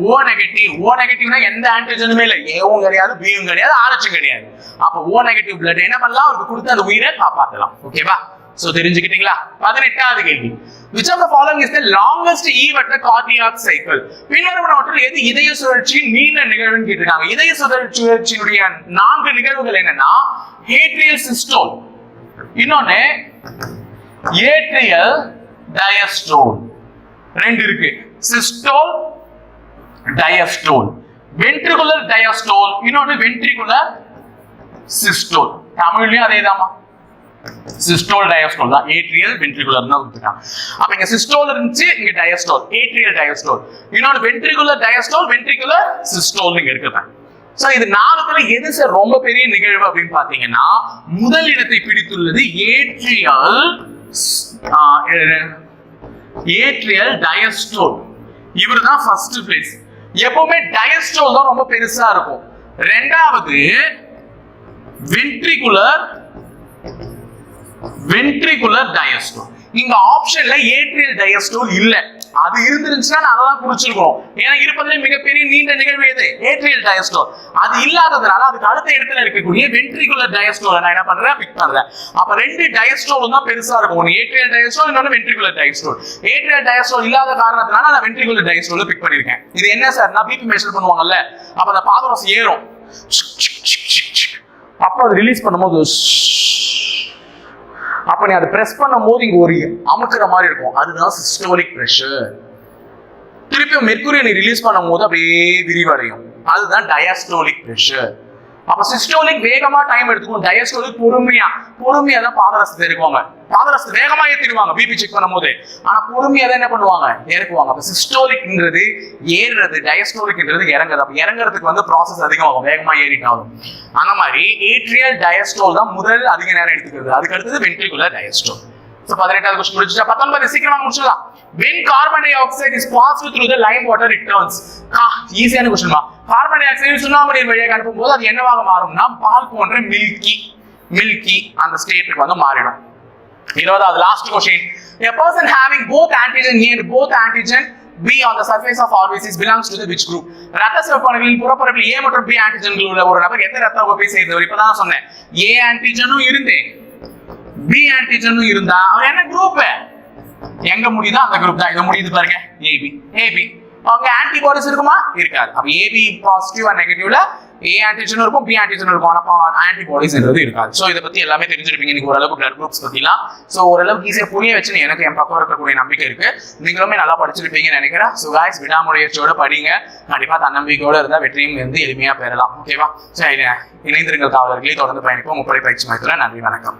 Speaker 1: ஓ நெகட்டிவ், ஓ நெகட்டிவ்னா எந்த ஆன்டிஜனுமே இல்ல, ஏவும் கிடையாது பியும் கிடையாது RH கிடையாது. அப்ப ஓ நெகட்டிவ் பிளட் என்ன பண்ணலாம், அவருக்கு கொடுத்து அந்த உயிரை காப்பாற்றலாம். ஓகேவா, சோ தெரிஞ்சுக்கிட்டீங்களா. 18வது கேள்வி, which of the following is the longest eve at the cardiac cycle? பின்வருவனவற்றில் எது இதய சுழற்சியின் நீண்ட நிகழ்வுன்னு கேட்டிருக்காங்க. இதய சுழற்சியினுடைய 4 நிகழ்வுகள் என்னன்னா ஏட்ரியல் சிஸ்டோல், இன்னொன்னு ஏட்ரியல் டயஸ்டோல், ரெண்டு இருக்கு, சிஸ்டோல் டயஸ்டோல், வென்ட்ரிகுலர் டயஸ்டோல், இன்னொன்னு வென்ட்ரிகுலர் சிஸ்டோல். தமிழ்லயும் அதேதாமா, சிஸ்டோல் டயஸ்டோல் தான், ஏட்ரியல் வென்ட்ரிகுலர் தான் கொடுத்துருக்காங்க. அப்ப இங்க சிஸ்டோல் இருந்துச்சு, இங்க டயஸ்டோல், ஏட்ரியல் டயஸ்டோல், இன்னொரு வென்ட்ரிகுலர் டயஸ்டோல், வென்ட்ரிகுலர் சிஸ்டோல் இங்க இருக்குதா. சோ இது 4த்துல எது சார் ரொம்ப பெரிய நிகழ்வு அப்படின்னு பாத்தீங்கன்னா முதல் இடத்தை பிடித்துள்ளது ஏட்ரியல் டயஸ்டோல். இவர் தான் ஃபர்ஸ்ட் பிளேஸ். எப்பவுமே டயஸ்டோல் தான் ரொம்ப பெருசா இருக்கும். ரெண்டாவது வென்ட்ரிகுலர் டயஸ்டோல். இங்க ஆப்ஷன்ல ஏட்ரியல் டயஸ்டோல் இல்ல, அது இருந்துருந்துச்சுன்னா நான் அதான் குறிச்சிருக்கோம். ஏன்னா இருப்பதிலே மிகப்பெரிய நீண்ட நிகழ்வு எது, ஏட்ரியல் டயஸ்டோல். அது இல்லாததுனால அதுக்கு அடுத்த இடத்துல இருக்கக்கூடிய வென்ட்ரிகுலர் டயஸ்டோல் நான் என்ன பண்றேன், பிக் பண்றேன். அப்ப ரெண்டு டயஸ்டோலும் தான் பெருசா இருக்கும், ஒன்னு ஏட்ரியல் டயஸ்டோல், இன்னொன்னு வென்ட்ரிகுலர் டயஸ்டோல். ஏட்ரியல் டயஸ்டோல் இல்லாத காரணத்தினால நான் வென்ட்ரிகுலர் டயஸ்டோல பிக் பண்ணிருக்கேன். இது என்ன சார், நான் பிபி மெஷர் பண்ணுவாங்கல்ல, அப்ப அந்த பாதரஸ் ஏறும், அப்ப அது ரிலீஸ் பண்ணும்போது அப்ப நீ அதை பிரஸ் பண்ணும் போது இங்க ஒரு அமுக்குற மாதிரி இருக்கும், அதுதான் சிஸ்டோலிக் பிரஷர். திருப்பியும் மெர்க்குரியை நீ ரிலீஸ் பண்ணும் போது அப்படியே விரிவடையும், அதுதான் டயஸ்டோலிக் பிரஷர். அப்ப சிஸ்டோலிக் வேகமா டைம் எடுத்துக்கும், டயஸ்டோலிக் பொறுமையா தான் பாதரசத்தை இருக்குவாங்க. பாதரசத்தை வேகமா ஏத்திடுவாங்க பிபி செக் பண்ணும்போது, ஆனா பொறுமையா தான் என்ன பண்ணுவாங்க, இறக்குவாங்க. அப்ப சிஸ்டோலிக்ன்றது ஏறுறது, டயஸ்டோலிக்ன்றது இறங்குறது. அப்ப இறங்குறதுக்கு வந்து ப்ராசஸ் அதிகமாகும், வேகமா ஏறிட்டாலும். அந்த மாதிரி ஏட்ரியல் டயஸ்டோல் தான் முதல் அதிக நேரம் எடுத்துக்கிறது. அதுக்கு அடுத்தது வென்ட்ரிகுலர் டயஸ்டோல். So 18வது क्वेश्चन முடிச்சிட்டா. 19 சீக்கிரமா முடிச்சிடலாம். When carbon dioxide is passed through the lime water it turns. ஈஸியான क्वेश्चन மா. கார்பன் டை ஆக்சைடு சுண்ணாம்பு நீர் வழியாக அனுப்பும்போது அது என்னவாக மாறும்னா பால் போன்ற மில்கி அந்த ஸ்டேட்டுக்கு வந்து மாறிடும். 20வது last question. A person having both antigen A and both antigen B on the surface of RBCs belongs to the which group? ரத்த சிவப்பணுக்களின் புறப்பரப்பில் A மற்றும் B ஆன்டிஜன்கள் உள்ள ஒரு நபர் எந்த ரத்த வகுப்பை சேர்ந்தவர்? இப்பதான் சொன்னேன், A ஆன்டிஜனும் இருந்தேன், பி ஆன்டிஜனும் இருந்தா அவர் என்ன குரூப்? எங்க முடியுதோ அந்த குரூப் தான். இத முடியுது பாருங்க, ஏபி. அவங்க ஆன்டிபாடிஸ் இருக்குமா? இருக்காது. அப்ப ஏபி பாசிட்டிவ் அண்ட் நெகட்டிவ்ல ஏ ஆன்டிஜனும் இருக்கும், பி ஆன்டிஜனும் இருக்கும், ஆனா ஆன்டிபாடிஸ்ன்றது இருக்காது. சோ இத பத்தி எல்லாமே தெரிஞ்சிருப்பீங்க இன்னைக்கு ஓரளவுக்கு பிளட் குரூப்ஸ் பத்திலாம். சோ ஓரளவுக்கு ஈஸியா புரிய வச்சு எனக்கு என் பக்கம் இருக்கக்கூடிய நம்பிக்கை இருக்கு. நீங்களுமே நல்லா படிச்சிருப்பீங்கன்னு நினைக்கிறேன். சோ गाइस விடாமுயற்சியோட படிங்க. கண்டிப்பா தன்னம்பிக்கையோட இருந்தா வெற்றியும் வந்து எளிமையா பெறலாம். ஓகேவா? சரி, இணைந்திருங்கள் காவலர்களே. தொடர்ந்து பயணிப்போம் முப்படை பயிற்சி மையத்துல. நன்றி, வணக்கம்.